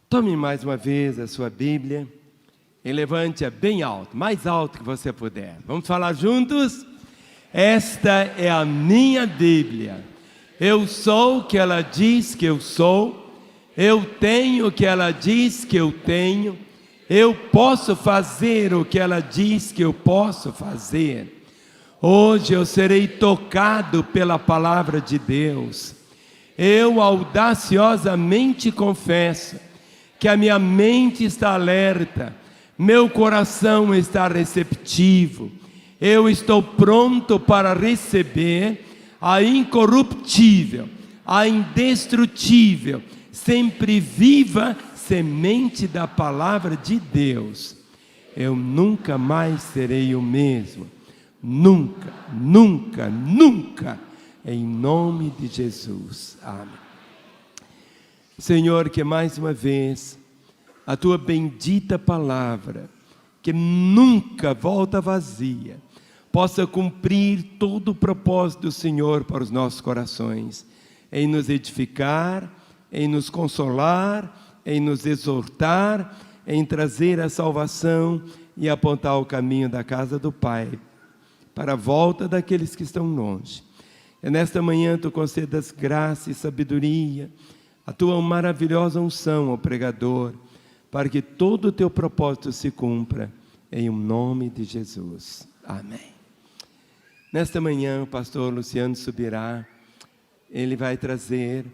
Tome mais uma vez a sua Bíblia e levante-a bem alto, mais alto que você puder. Vamos falar juntos? Esta é a minha Bíblia. Eu sou o que ela diz que eu sou. Eu tenho o que ela diz que eu tenho. Eu posso fazer o que ela diz que eu posso fazer. Hoje eu serei tocado pela palavra de Deus. Eu audaciosamente confesso que a minha mente está alerta, meu coração está receptivo, eu estou pronto para receber a incorruptível, a indestrutível, sempre viva semente da palavra de Deus. Eu nunca mais serei o mesmo, nunca, nunca, nunca, em nome de Jesus, amém. Senhor, que mais uma vez a Tua bendita palavra, que nunca volta vazia, possa cumprir todo o propósito do Senhor para os nossos corações, em nos edificar, em nos consolar, em nos exortar, em trazer a salvação e apontar o caminho da casa do Pai, para a volta daqueles que estão longe. E nesta manhã Tu concedas graça e sabedoria, a Tua maravilhosa unção ao pregador, para que todo o Teu propósito se cumpra, em nome de Jesus. Amém. Nesta manhã o pastor Luciano subirá, ele vai trazer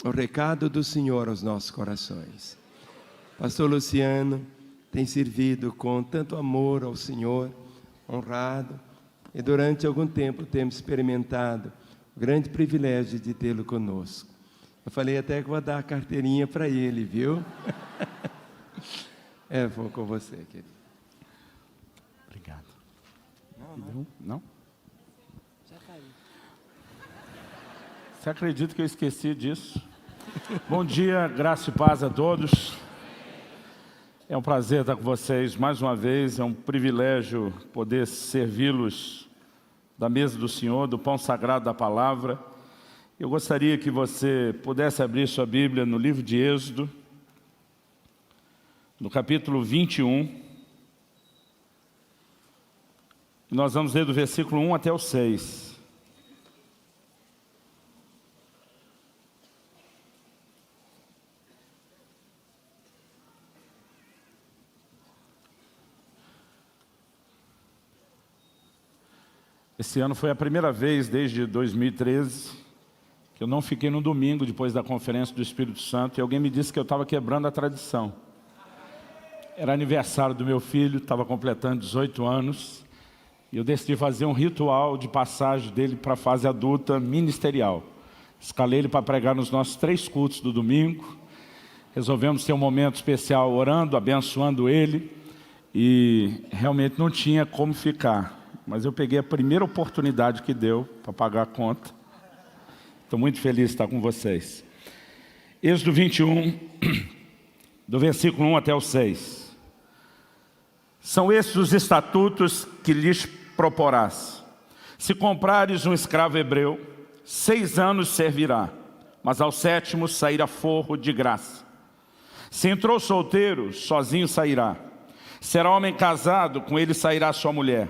o recado do Senhor aos nossos corações. Pastor Luciano tem servido com tanto amor ao Senhor, honrado, e durante algum tempo temos experimentado o grande privilégio de tê-lo conosco. Eu falei até que vou dar a carteirinha para ele, viu? Vou com você, querido. Obrigado. Não? Já caiu. Você acredita que eu esqueci disso? Bom dia, graça e paz a todos. É um prazer estar com vocês mais uma vez. É um privilégio poder servi-los da mesa do Senhor, do pão sagrado da palavra. Eu gostaria que você pudesse abrir sua Bíblia no livro de Êxodo, no capítulo 21. Nós vamos ler do versículo 1 até o 6. Esse ano foi a primeira vez desde 2013 que eu não fiquei no domingo depois da conferência do Espírito Santo, e alguém me disse que eu estava quebrando a tradição. Era aniversário do meu filho, estava completando 18 anos, e eu decidi fazer um ritual de passagem dele para a fase adulta ministerial. Escalei ele para pregar nos nossos 3 cultos do domingo, resolvemos ter um momento especial orando, abençoando ele, e realmente não tinha como ficar, mas eu peguei a primeira oportunidade que deu para pagar a conta. Estou muito feliz de estar com vocês. Êxodo 21, do versículo 1 até o 6. São estes os estatutos que lhes proporás. Se comprares um escravo hebreu, 6 anos servirá, mas ao 7º sairá forro de graça. Se entrou solteiro, sozinho sairá. Será homem casado, com ele sairá sua mulher.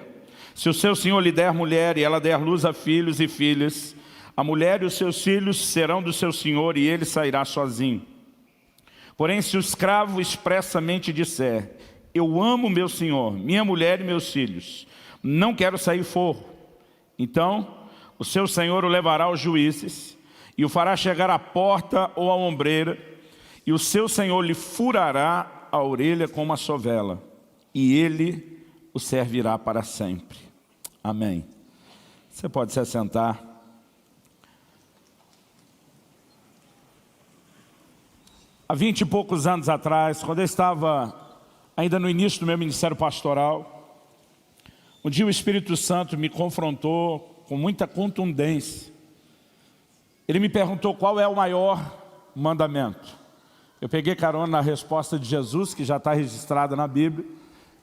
Se o seu senhor lhe der mulher e ela der luz a filhos e filhas, a mulher e os seus filhos serão do seu senhor e ele sairá sozinho. Porém, se o escravo expressamente disser, eu amo meu senhor, minha mulher e meus filhos, não quero sair forro, então o seu senhor o levará aos juízes e o fará chegar à porta ou à ombreira, e o seu senhor lhe furará a orelha com uma sovela, e ele o servirá para sempre. Amém. Você pode se assentar. Há 20 e poucos anos atrás, quando eu estava ainda no início do meu ministério pastoral, um dia o Espírito Santo me confrontou com muita contundência. Ele me perguntou qual é o maior mandamento. Eu peguei carona na resposta de Jesus, que já está registrada na Bíblia,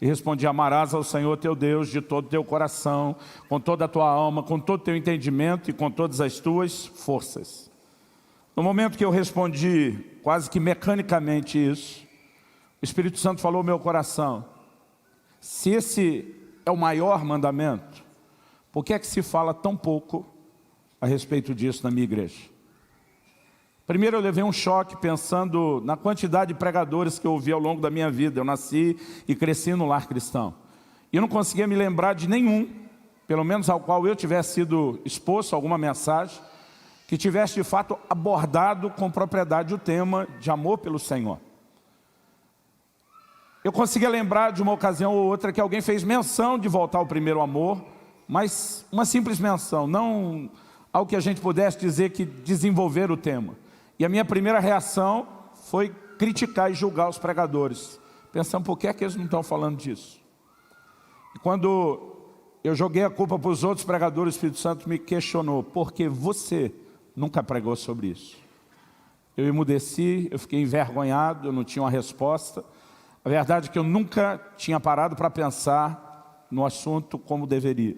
e respondi, amarás ao Senhor teu Deus de todo o teu coração, com toda a tua alma, com todo o teu entendimento e com todas as tuas forças. No momento que eu respondi quase que mecanicamente isso, o Espírito Santo falou ao meu coração: se esse é o maior mandamento, por que é que se fala tão pouco a respeito disso na minha igreja? Primeiro eu levei um choque pensando na quantidade de pregadores que eu ouvi ao longo da minha vida. Eu nasci e cresci no lar cristão. E eu não conseguia me lembrar de nenhum, pelo menos ao qual eu tivesse sido exposto a alguma mensagem, que tivesse de fato abordado com propriedade o tema de amor pelo Senhor. Eu conseguia lembrar de uma ocasião ou outra que alguém fez menção de voltar ao primeiro amor, mas uma simples menção, não algo que a gente pudesse dizer que desenvolver o tema. E a minha primeira reação foi criticar e julgar os pregadores, pensando: por que é que eles não estão falando disso? E quando eu joguei a culpa para os outros pregadores, o Espírito Santo me questionou: por que você nunca pregou sobre isso? Eu emudeci, eu fiquei envergonhado, eu não tinha uma resposta. A verdade é que eu nunca tinha parado para pensar no assunto como deveria.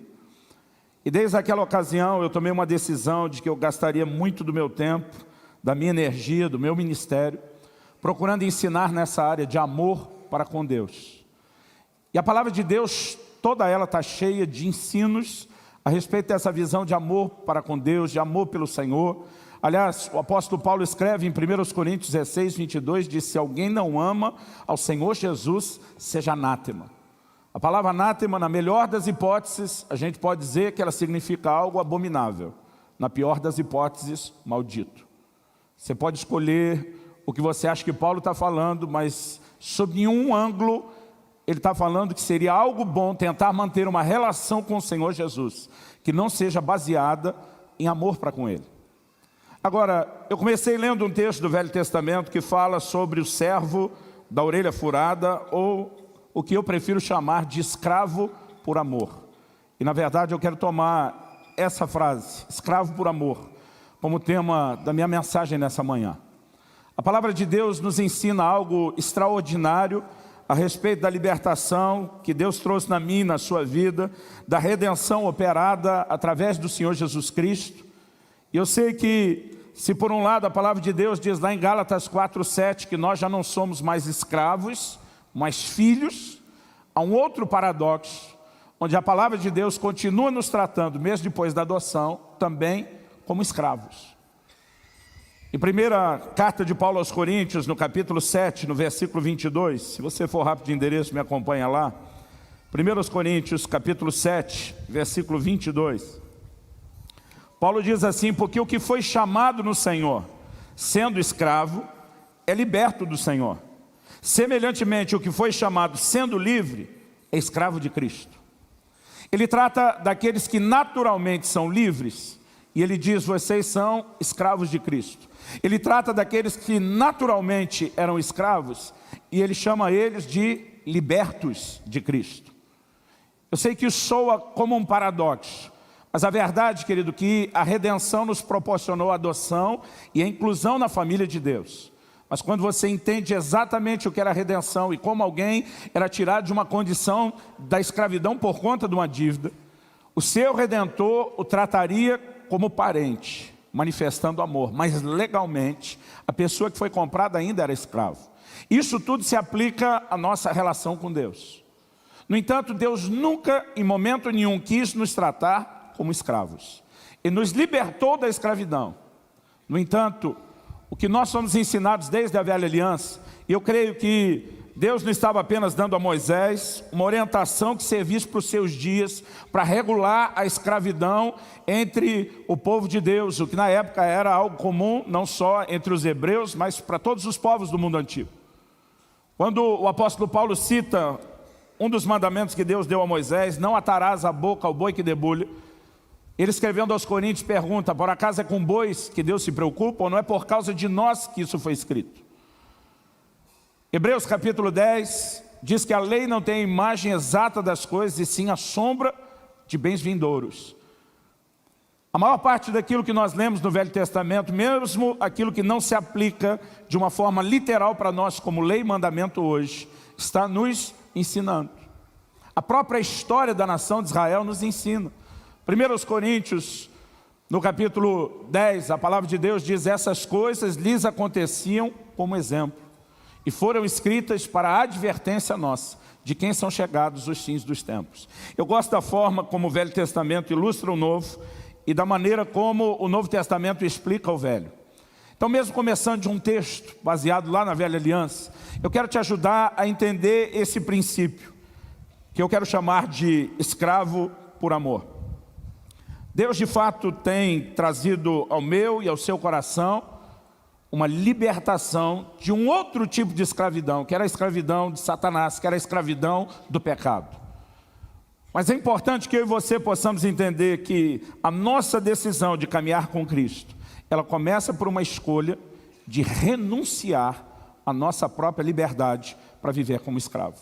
E desde aquela ocasião eu tomei uma decisão de que eu gastaria muito do meu tempo, da minha energia, do meu ministério, procurando ensinar nessa área de amor para com Deus. E a palavra de Deus, toda ela está cheia de ensinos a respeito dessa visão de amor para com Deus, de amor pelo Senhor. Aliás, o apóstolo Paulo escreve em 1 Coríntios 16, 22, diz: se alguém não ama ao Senhor Jesus, seja anátema. A palavra anátema, na melhor das hipóteses, a gente pode dizer que ela significa algo abominável. Na pior das hipóteses, maldito. Você pode escolher o que você acha que Paulo está falando, mas sob nenhum ângulo ele está falando que seria algo bom tentar manter uma relação com o Senhor Jesus, que não seja baseada em amor para com Ele. Agora, eu comecei lendo um texto do Velho Testamento que fala sobre o servo da orelha furada, ou o que eu prefiro chamar de escravo por amor. E na verdade eu quero tomar essa frase, escravo por amor, como tema da minha mensagem nessa manhã. A palavra de Deus nos ensina algo extraordinário a respeito da libertação que Deus trouxe na minha e na sua vida, da redenção operada através do Senhor Jesus Cristo. E eu sei que, se por um lado a palavra de Deus diz lá em Gálatas 4:7 que nós já não somos mais escravos, mas filhos, há um outro paradoxo, onde a palavra de Deus continua nos tratando, mesmo depois da adoção, também como escravos. Em primeira carta de Paulo aos Coríntios, no capítulo 7, no versículo 22, se você for rápido de endereço, me acompanha lá. 1 Coríntios, capítulo 7, versículo 22. Paulo diz assim: porque o que foi chamado no Senhor, sendo escravo, é liberto do Senhor. Semelhantemente, o que foi chamado sendo livre, é escravo de Cristo. Ele trata daqueles que naturalmente são livres, e ele diz: vocês são escravos de Cristo. Ele trata daqueles que naturalmente eram escravos, e ele chama eles de libertos de Cristo. Eu sei que isso soa como um paradoxo, mas a verdade, querido, que a redenção nos proporcionou a adoção e a inclusão na família de Deus. Mas quando você entende exatamente o que era a redenção e como alguém era tirado de uma condição da escravidão por conta de uma dívida, o seu Redentor o trataria como parente, manifestando amor, mas legalmente a pessoa que foi comprada ainda era escravo. Isso tudo se aplica à nossa relação com Deus. No entanto, Deus nunca, em momento nenhum, quis nos tratar como escravos. Ele nos libertou da escravidão. No entanto, o que nós somos ensinados desde a velha aliança, e eu creio que Deus não estava apenas dando a Moisés uma orientação que servisse para os seus dias, para regular a escravidão entre o povo de Deus, o que na época era algo comum, não só entre os hebreus, mas para todos os povos do mundo antigo. Quando o apóstolo Paulo cita um dos mandamentos que Deus deu a Moisés: não atarás a boca ao boi que debulha, ele, escrevendo aos Coríntios, pergunta: por acaso é com bois que Deus se preocupa, ou não é por causa de nós que isso foi escrito? Hebreus capítulo 10 diz que a lei não tem a imagem exata das coisas, e sim a sombra de bens vindouros. A maior parte daquilo que nós lemos no Velho Testamento, mesmo aquilo que não se aplica de uma forma literal para nós como lei e mandamento hoje, está nos ensinando. A própria história da nação de Israel nos ensina. 1 Coríntios, No capítulo 10, a palavra de Deus diz: essas coisas lhes aconteciam como exemplo, e foram escritas para a advertência nossa, de quem são chegados os fins dos tempos. Eu gosto da forma como o Velho Testamento ilustra o Novo, e da maneira como o Novo Testamento explica o Velho. Então, mesmo começando de um texto baseado lá na Velha Aliança, eu quero te ajudar a entender esse princípio, que eu quero chamar de escravo por amor. Deus de fato tem trazido ao meu e ao seu coração uma libertação de um outro tipo de escravidão, que era a escravidão de Satanás, que era a escravidão do pecado. Mas é importante que eu e você possamos entender que a nossa decisão de caminhar com Cristo, ela começa por uma escolha de renunciar à nossa própria liberdade para viver como escravo.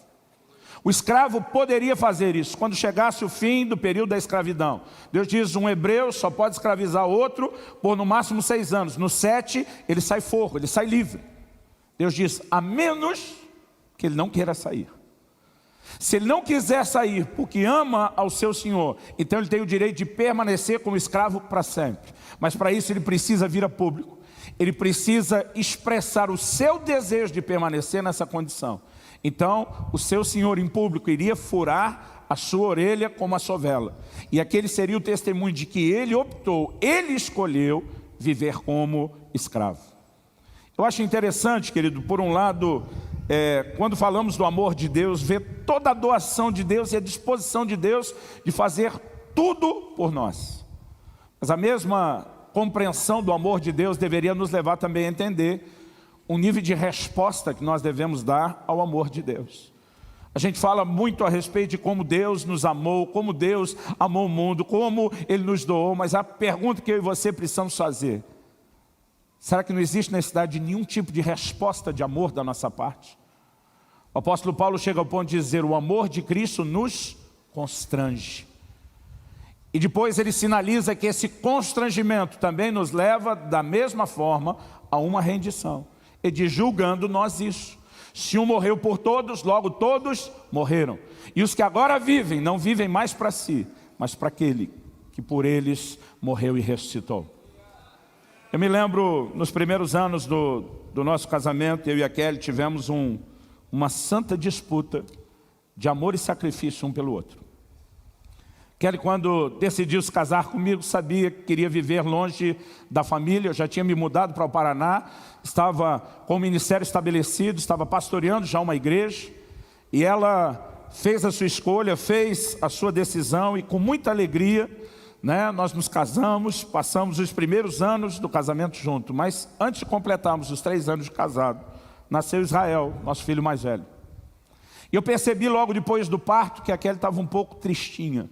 O escravo poderia fazer isso quando chegasse o fim do período da escravidão. Deus diz: um hebreu só pode escravizar outro por no máximo 6 anos. No 7, ele sai forro, ele sai livre. Deus diz: a menos que ele não queira sair. Se ele não quiser sair porque ama ao seu Senhor, então ele tem o direito de permanecer como escravo para sempre. Mas para isso ele precisa vir a público. Ele precisa expressar o seu desejo de permanecer nessa condição. Então, o seu senhor em público iria furar a sua orelha como a sovela. E aquele seria o testemunho de que ele optou, ele escolheu viver como escravo. Eu acho interessante, querido, por um lado, quando falamos do amor de Deus, ver toda a doação de Deus e a disposição de Deus de fazer tudo por nós. Mas a mesma compreensão do amor de Deus deveria nos levar também a entender o nível de resposta que nós devemos dar ao amor de Deus. A gente fala muito a respeito de como Deus nos amou, como Deus amou o mundo, como Ele nos doou, mas a pergunta que eu e você precisamos fazer: será que não existe necessidade de nenhum tipo de resposta de amor da nossa parte? O apóstolo Paulo chega ao ponto de dizer: o amor de Cristo nos constrange. E depois ele sinaliza que esse constrangimento também nos leva da mesma forma a uma rendição. Ele diz: julgando nós isso. Se um morreu por todos, logo todos morreram. E os que agora vivem, não vivem mais para si, mas para aquele que por eles morreu e ressuscitou. Eu me lembro, nos primeiros anos do nosso casamento, eu e a Kelly tivemos uma santa disputa de amor e sacrifício um pelo outro. Kelly, quando decidiu se casar comigo, sabia que queria viver longe da família. Eu já tinha me mudado para o Paraná, estava com o ministério estabelecido, estava pastoreando já uma igreja. E ela fez a sua escolha, fez a sua decisão, e com muita alegria, nós nos casamos, passamos os primeiros anos do casamento junto. Mas antes de completarmos os 3 anos de casado, nasceu Israel, nosso filho mais velho. E eu percebi logo depois do parto que a Kelly estava um pouco tristinha.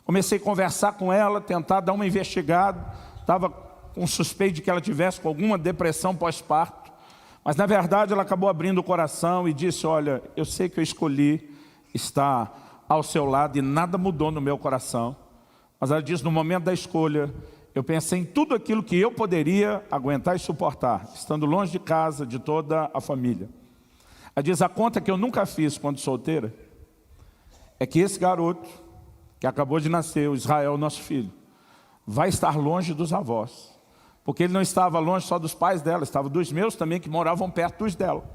Comecei a conversar com ela, tentar dar uma investigada. Estava com suspeito de que ela tivesse com alguma depressão pós-parto. Mas na verdade ela acabou abrindo o coração e disse: olha, eu sei que eu escolhi estar ao seu lado e nada mudou no meu coração. Mas ela diz: no momento da escolha, eu pensei em tudo aquilo que eu poderia aguentar e suportar, estando longe de casa, de toda a família. Ela diz: a conta que eu nunca fiz quando solteira é que esse garoto que acabou de nascer, o Israel, nosso filho, vai estar longe dos avós. Porque ele não estava longe só dos pais dela, estava dos meus também, que moravam perto dos dela.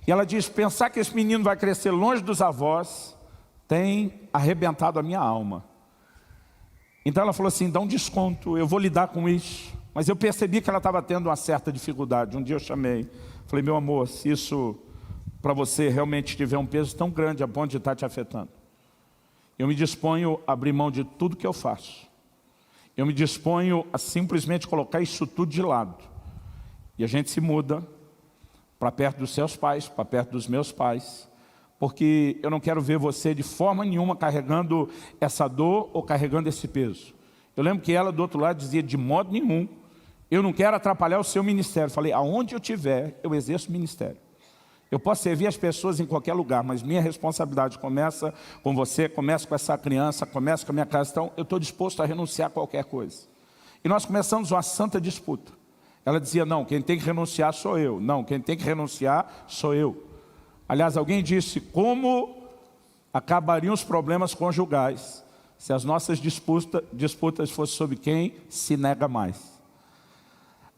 E ela diz: pensar que esse menino vai crescer longe dos avós tem arrebentado a minha alma. Então ela falou assim: dá um desconto, eu vou lidar com isso. Mas eu percebi que ela estava tendo uma certa dificuldade. Um dia eu chamei, falei: meu amor, se isso para você realmente tiver um peso tão grande a ponto de estar te afetando, eu me disponho a abrir mão de tudo que eu faço. Eu me disponho a simplesmente colocar isso tudo de lado. E a gente se muda para perto dos seus pais, para perto dos meus pais, porque eu não quero ver você de forma nenhuma carregando essa dor ou carregando esse peso. Eu lembro que ela do outro lado dizia: de modo nenhum, eu não quero atrapalhar o seu ministério. Eu falei: aonde eu estiver, eu exerço ministério. Eu posso servir as pessoas em qualquer lugar, mas minha responsabilidade começa com você, começa com essa criança, começa com a minha casa. Então, eu estou disposto a renunciar a qualquer coisa. E nós começamos uma santa disputa. Ela dizia: não, quem tem que renunciar sou eu. Não, quem tem que renunciar sou eu. Aliás, alguém disse: como acabariam os problemas conjugais se as nossas disputas fossem sobre quem se nega mais.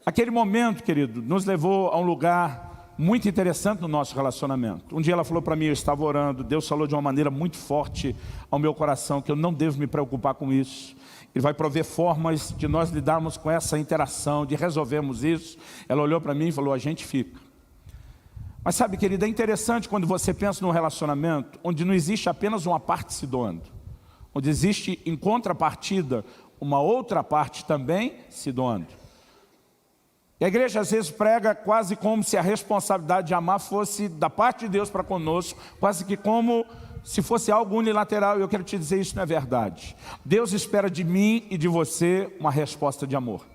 Aquele momento, querido, nos levou a um lugar muito interessante no nosso relacionamento. Um dia ela falou para mim, eu estava orando, Deus falou de uma maneira muito forte ao meu coração, que eu não devo me preocupar com isso. Ele vai prover formas de nós lidarmos com essa interação, de resolvermos isso. Ela olhou para mim e falou, a gente fica. Mas sabe, querida, é interessante quando você pensa num relacionamento onde não existe apenas uma parte se doando, onde existe em contrapartida uma outra parte também se doando. E a igreja às vezes prega quase como se a responsabilidade de amar fosse da parte de Deus para conosco, quase que como se fosse algo unilateral, e eu quero te dizer, isso não é verdade. Deus espera de mim e de você uma resposta de amor.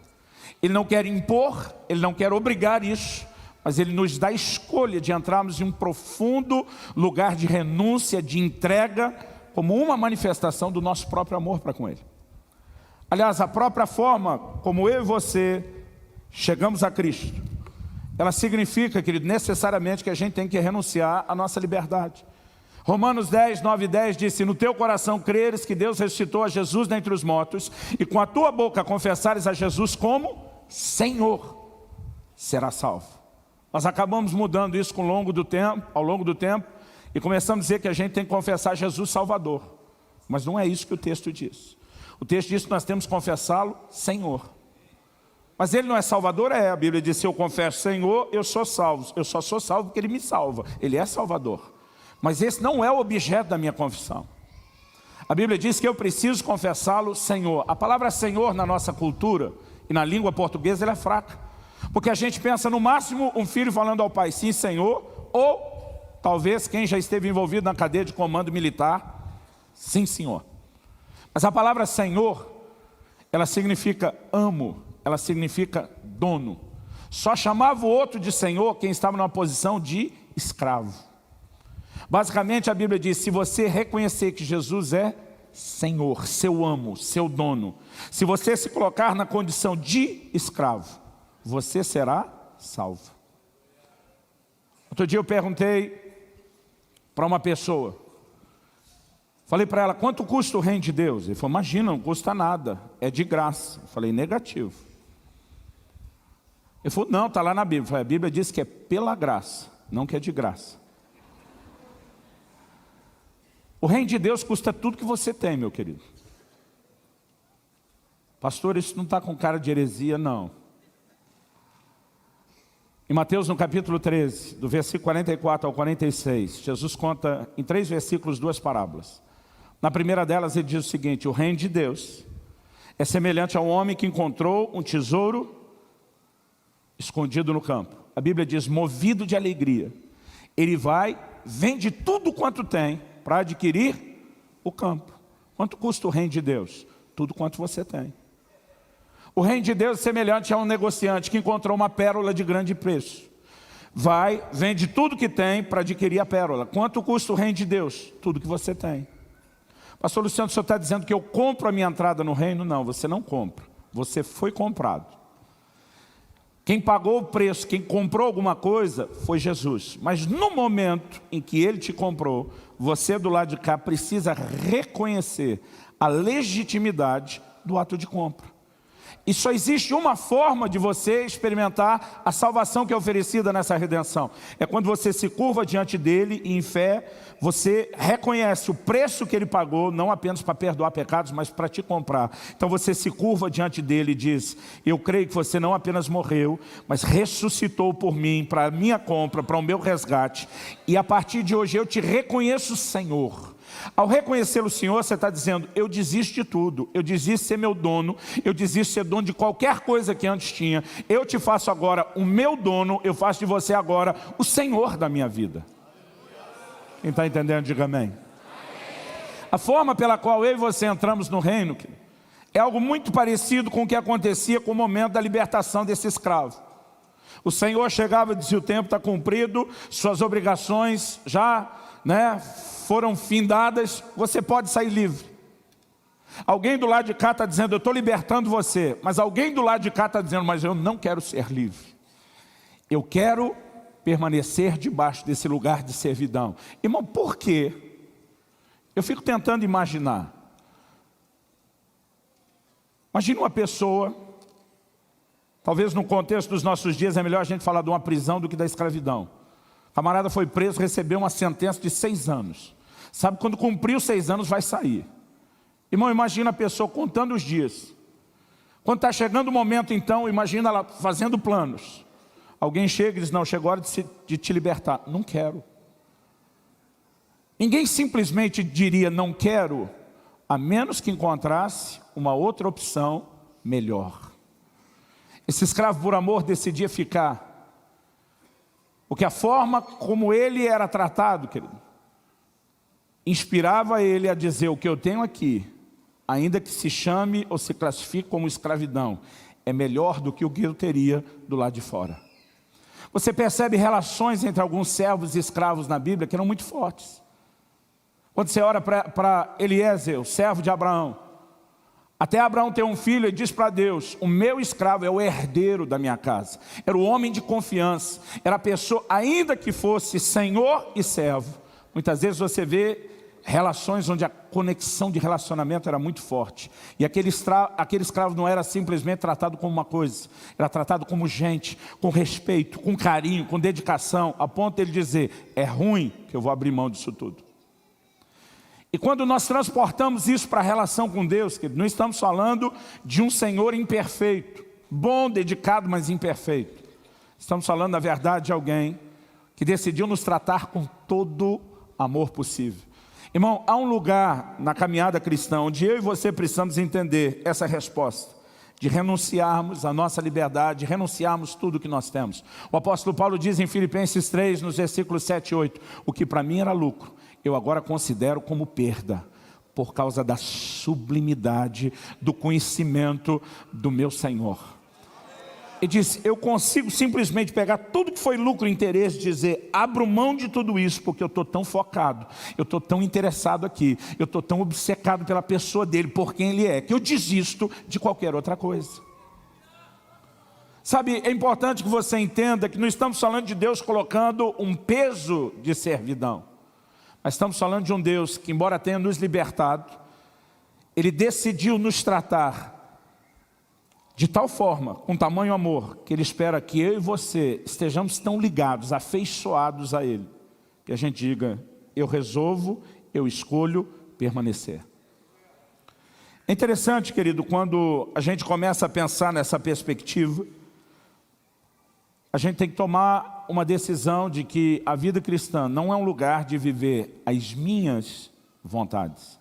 Ele não quer impor, Ele não quer obrigar isso, mas Ele nos dá a escolha de entrarmos em um profundo lugar de renúncia, de entrega, como uma manifestação do nosso próprio amor para com Ele. Aliás, a própria forma como eu e você chegamos a Cristo, ela significa, querido, necessariamente que a gente tem que renunciar à nossa liberdade. Romanos 10, 9 e 10 diz, se no teu coração creres que Deus ressuscitou a Jesus dentre os mortos, e com a tua boca confessares a Jesus como Senhor, será salvo. Nós acabamos mudando isso ao longo do tempo, e começamos a dizer que a gente tem que confessar Jesus Salvador. Mas não é isso que o texto diz. O texto diz que nós temos que confessá-lo Senhor. Mas Ele não é Salvador? A Bíblia diz, se eu confesso Senhor, eu sou salvo. Eu só sou salvo porque Ele me salva. Ele é Salvador. Mas esse não é o objeto da minha confissão. A Bíblia diz que eu preciso confessá-lo Senhor. A palavra Senhor na nossa cultura e na língua portuguesa ela é fraca. Porque a gente pensa no máximo um filho falando ao pai, sim Senhor, ou talvez quem já esteve envolvido na cadeia de comando militar, sim Senhor. Mas a palavra Senhor, ela significa amo, ela significa dono. Só chamava o outro de Senhor quem estava numa posição de escravo. Basicamente a Bíblia diz, se você reconhecer que Jesus é Senhor, seu amo, seu dono, se você se colocar na condição de escravo, você será salvo. Outro dia eu perguntei para uma pessoa, falei para ela, quanto custa o reino de Deus? Ele falou, imagina, não custa nada, é de graça. Eu falei, negativo. Ele falou, não, está lá na Bíblia. Eu falei, a Bíblia diz que é pela graça, não que é de graça. O reino de Deus custa tudo que você tem, meu querido. Pastor, isso não está com cara de heresia, não. Em Mateus, no capítulo 13, do versículo 44 ao 46, Jesus conta em 3 versículos 2 parábolas. Na primeira delas ele diz o seguinte, o reino de Deus é semelhante a um homem que encontrou um tesouro escondido no campo. A Bíblia diz, movido de alegria, ele vai, vende tudo quanto tem, para adquirir o campo. Quanto custa o reino de Deus? Tudo quanto você tem. O reino de Deus é semelhante a um negociante que encontrou uma pérola de grande preço. Vai, vende tudo que tem para adquirir a pérola. Quanto custa o reino de Deus? Tudo que você tem. Pastor Luciano, o senhor está dizendo que eu compro a minha entrada no reino? Não, você não compra. Você foi comprado. Quem pagou o preço, quem comprou alguma coisa, foi Jesus. Mas no momento em que Ele te comprou, você do lado de cá precisa reconhecer a legitimidade do ato de compra. E só existe uma forma de você experimentar a salvação que é oferecida nessa redenção. É quando você se curva diante dele e em fé, você reconhece o preço que ele pagou, não apenas para perdoar pecados, mas para te comprar. Então você se curva diante dele e diz, eu creio que você não apenas morreu, mas ressuscitou por mim, para a minha compra, para o meu resgate. E a partir de hoje eu te reconheço, Senhor. Ao reconhecer o Senhor, você está dizendo, eu desisto de tudo, eu desisto de ser meu dono, eu desisto de ser dono de qualquer coisa que antes tinha, eu te faço agora o meu dono, eu faço de você agora o Senhor da minha vida. Quem está entendendo, diga amém. A forma pela qual eu e você entramos no reino é algo muito parecido com o que acontecia com o momento da libertação desse escravo. O Senhor chegava e dizia, o tempo está cumprido, suas obrigações já, foram findadas, você pode sair livre. Alguém do lado de cá está dizendo, eu estou libertando você. Mas alguém do lado de cá está dizendo, mas eu não quero ser livre. Eu quero permanecer debaixo desse lugar de servidão. Irmão, por quê? Eu fico tentando imaginar. Imagina uma pessoa, talvez no contexto dos nossos dias é melhor a gente falar de uma prisão do que da escravidão. O camarada foi preso, recebeu uma sentença de 6 anos. Sabe, quando cumprir os 6 anos vai sair. Irmão, imagina a pessoa contando os dias. Quando está chegando o momento, então, imagina ela fazendo planos. Alguém chega e diz, não, chegou a hora de te libertar. Não quero. Ninguém simplesmente diria não quero, a menos que encontrasse uma outra opção melhor. Esse escravo por amor decidia ficar. Porque a forma como ele era tratado, querido, inspirava ele a dizer, o que eu tenho aqui, ainda que se chame ou se classifique como escravidão, é melhor do que o que eu teria do lado de fora. Você percebe relações entre alguns servos e escravos na Bíblia que eram muito fortes. Quando você olha para Eliezer, o servo de Abraão, até Abraão ter um filho, ele diz para Deus, o meu escravo é o herdeiro da minha casa. Era o homem de confiança, era a pessoa, ainda que fosse senhor e servo. Muitas vezes você vê relações onde a conexão de relacionamento era muito forte. E aquele escravo não era simplesmente tratado como uma coisa, era tratado como gente, com respeito, com carinho, com dedicação, a ponto de ele dizer, é ruim que eu vou abrir mão disso tudo. E quando nós transportamos isso para a relação com Deus, querido, não estamos falando de um Senhor imperfeito, bom, dedicado, mas imperfeito. Estamos falando, na verdade, de alguém que decidiu nos tratar com todo amor possível. Irmão, há um lugar na caminhada cristã onde eu e você precisamos entender essa resposta, de renunciarmos à nossa liberdade, de renunciarmos tudo que nós temos. O apóstolo Paulo diz em Filipenses 3, nos versículos 7 e 8, o que para mim era lucro, eu agora considero como perda, por causa da sublimidade do conhecimento do meu Senhor. Ele diz, eu consigo simplesmente pegar tudo que foi lucro e interesse e dizer, abro mão de tudo isso, porque eu estou tão focado, eu estou tão interessado aqui, eu estou tão obcecado pela pessoa dele, por quem ele é, que eu desisto de qualquer outra coisa. Sabe, é importante que você entenda que não estamos falando de Deus colocando um peso de servidão. Mas estamos falando de um Deus que, embora tenha nos libertado, Ele decidiu nos tratar de tal forma, com tamanho amor, que Ele espera que eu e você estejamos tão ligados, afeiçoados a Ele, que a gente diga, eu resolvo, eu escolho permanecer. É interessante, querido, quando a gente começa a pensar nessa perspectiva, a gente tem que tomar uma decisão de que a vida cristã não é um lugar de viver as minhas vontades.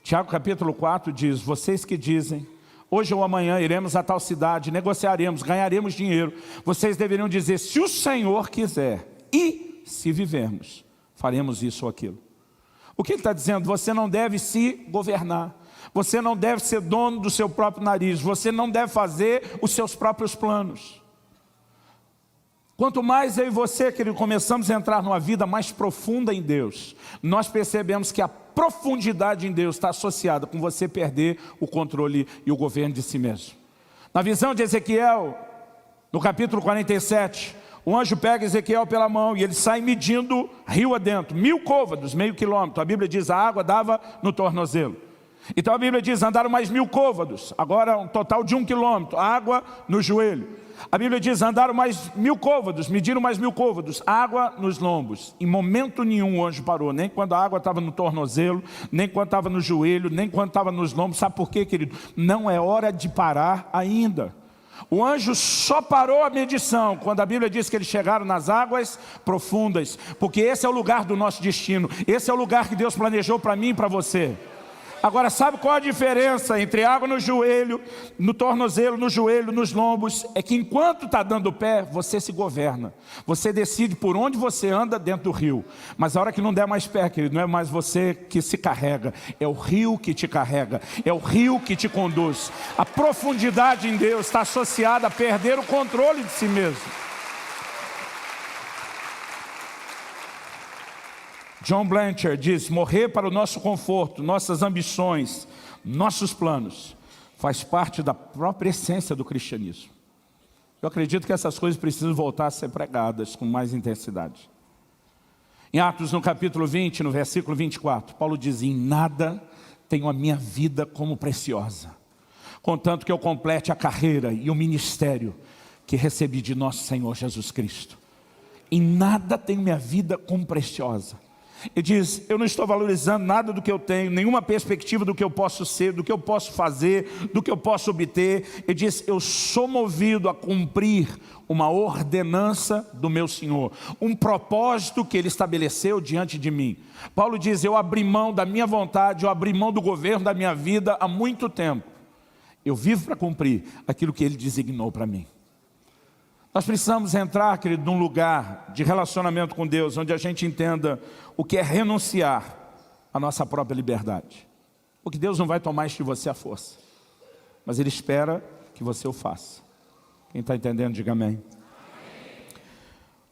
Tiago capítulo 4 diz, vocês que dizem, hoje ou amanhã iremos a tal cidade, negociaremos, ganharemos dinheiro. Vocês deveriam dizer, se o Senhor quiser e se vivermos, faremos isso ou aquilo. O que ele está dizendo? Você não deve se governar. Você não deve ser dono do seu próprio nariz. Você não deve fazer os seus próprios planos. Quanto mais eu e você, querido, começamos a entrar numa vida mais profunda em Deus, nós percebemos que a profundidade em Deus está associada com você perder o controle e o governo de si mesmo. Na visão de Ezequiel, no capítulo 47, o anjo pega Ezequiel pela mão e ele sai medindo rio adentro, 1000 côvados, meio quilômetro. A Bíblia diz, a água dava no tornozelo. Então a Bíblia diz, andaram mais 1000 côvados, agora um total de 1 quilômetro, água no joelho. A Bíblia diz, andaram mais 1000 côvados, mediram mais 1000 côvados, água nos lombos. Em momento nenhum o anjo parou, nem quando a água estava no tornozelo, nem quando estava no joelho, nem quando estava nos lombos. Sabe por quê, querido? Não é hora de parar ainda. O anjo só parou a medição quando a Bíblia diz que eles chegaram nas águas profundas, porque esse é o lugar do nosso destino, esse é o lugar que Deus planejou para mim e para você. Agora, sabe qual a diferença entre água no joelho, no tornozelo, no joelho, nos lombos? É que enquanto está dando pé, você se governa. Você decide por onde você anda dentro do rio. Mas a hora que não der mais pé, querido, não é mais você que se carrega. É o rio que te carrega. É o rio que te conduz. A profundidade em Deus está associada a perder o controle de si mesmo. John Blanchard diz, morrer para o nosso conforto, nossas ambições, nossos planos, faz parte da própria essência do cristianismo. Eu acredito que essas coisas precisam voltar a ser pregadas com mais intensidade. Em Atos, no capítulo 20, no versículo 24, Paulo diz, em nada tenho a minha vida como preciosa, contanto que eu complete a carreira e o ministério que recebi de nosso Senhor Jesus Cristo. Em nada tenho minha vida como preciosa. Ele diz, eu não estou valorizando nada do que eu tenho, nenhuma perspectiva do que eu posso ser, do que eu posso fazer, do que eu posso obter. Ele diz, eu sou movido a cumprir uma ordenança do meu Senhor, um propósito que Ele estabeleceu diante de mim. Paulo diz, eu abri mão da minha vontade, eu abri mão do governo da minha vida há muito tempo. Eu vivo para cumprir aquilo que Ele designou para mim. Nós precisamos entrar, querido, num lugar de relacionamento com Deus, onde a gente entenda o que é renunciar à nossa própria liberdade. Porque Deus não vai tomar isso de você à força, mas Ele espera que você o faça. Quem está entendendo, diga amém.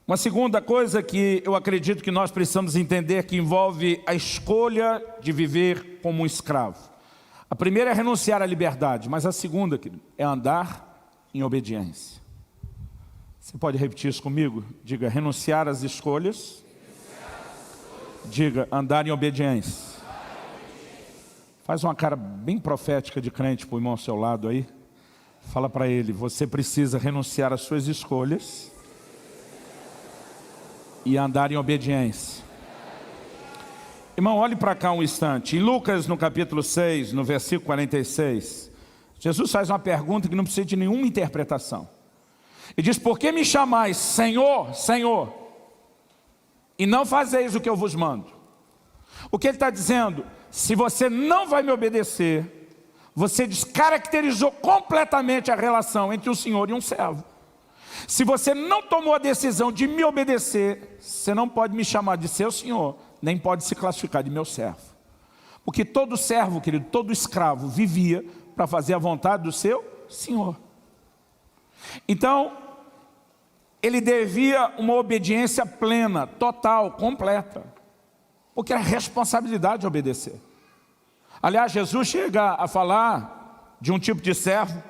Uma segunda coisa que eu acredito que nós precisamos entender, que envolve a escolha de viver como um escravo. A primeira é renunciar à liberdade, mas a segunda, querido, é andar em obediência. Você pode repetir isso comigo? Diga, renunciar às escolhas. Diga, andar em obediência. Faz uma cara bem profética de crente para o irmão ao seu lado aí. Fala para ele, você precisa renunciar às suas escolhas e andar em obediência. Irmão, olhe para cá um instante. Em Lucas, no capítulo 6, no versículo 46, Jesus faz uma pergunta que não precisa de nenhuma interpretação. Ele diz, por que me chamais Senhor, Senhor, e não fazeis o que eu vos mando? O que ele está dizendo? Se você não vai me obedecer, você descaracterizou completamente a relação entre um senhor e um servo. Se você não tomou a decisão de me obedecer, você não pode me chamar de seu senhor, nem pode se classificar de meu servo. Porque todo servo, querido, todo escravo vivia para fazer a vontade do seu senhor. Então, ele devia uma obediência plena, total, completa. Porque era responsabilidade de obedecer. Aliás, Jesus chega a falar de um tipo de servo,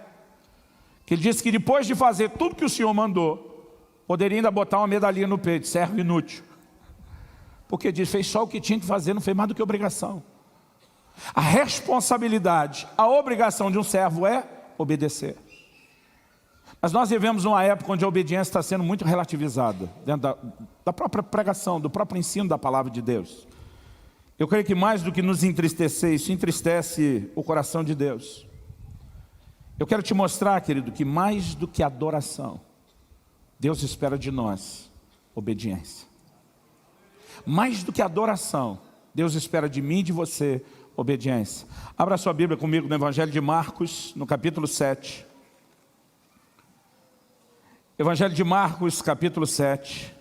que ele disse que depois de fazer tudo que o Senhor mandou, poderia ainda botar uma medalhinha no peito, servo inútil. Porque diz, fez só o que tinha que fazer, não fez mais do que obrigação. A responsabilidade, a obrigação de um servo é obedecer. Mas nós vivemos uma época onde a obediência está sendo muito relativizada, dentro da própria pregação, do próprio ensino da palavra de Deus. Eu creio que mais do que nos entristecer, isso entristece o coração de Deus. Eu quero te mostrar, querido, que mais do que adoração, Deus espera de nós obediência. Mais do que adoração, Deus espera de mim e de você obediência. Abra sua Bíblia comigo no Evangelho de Marcos, no capítulo 7. Evangelho de Marcos, capítulo 7,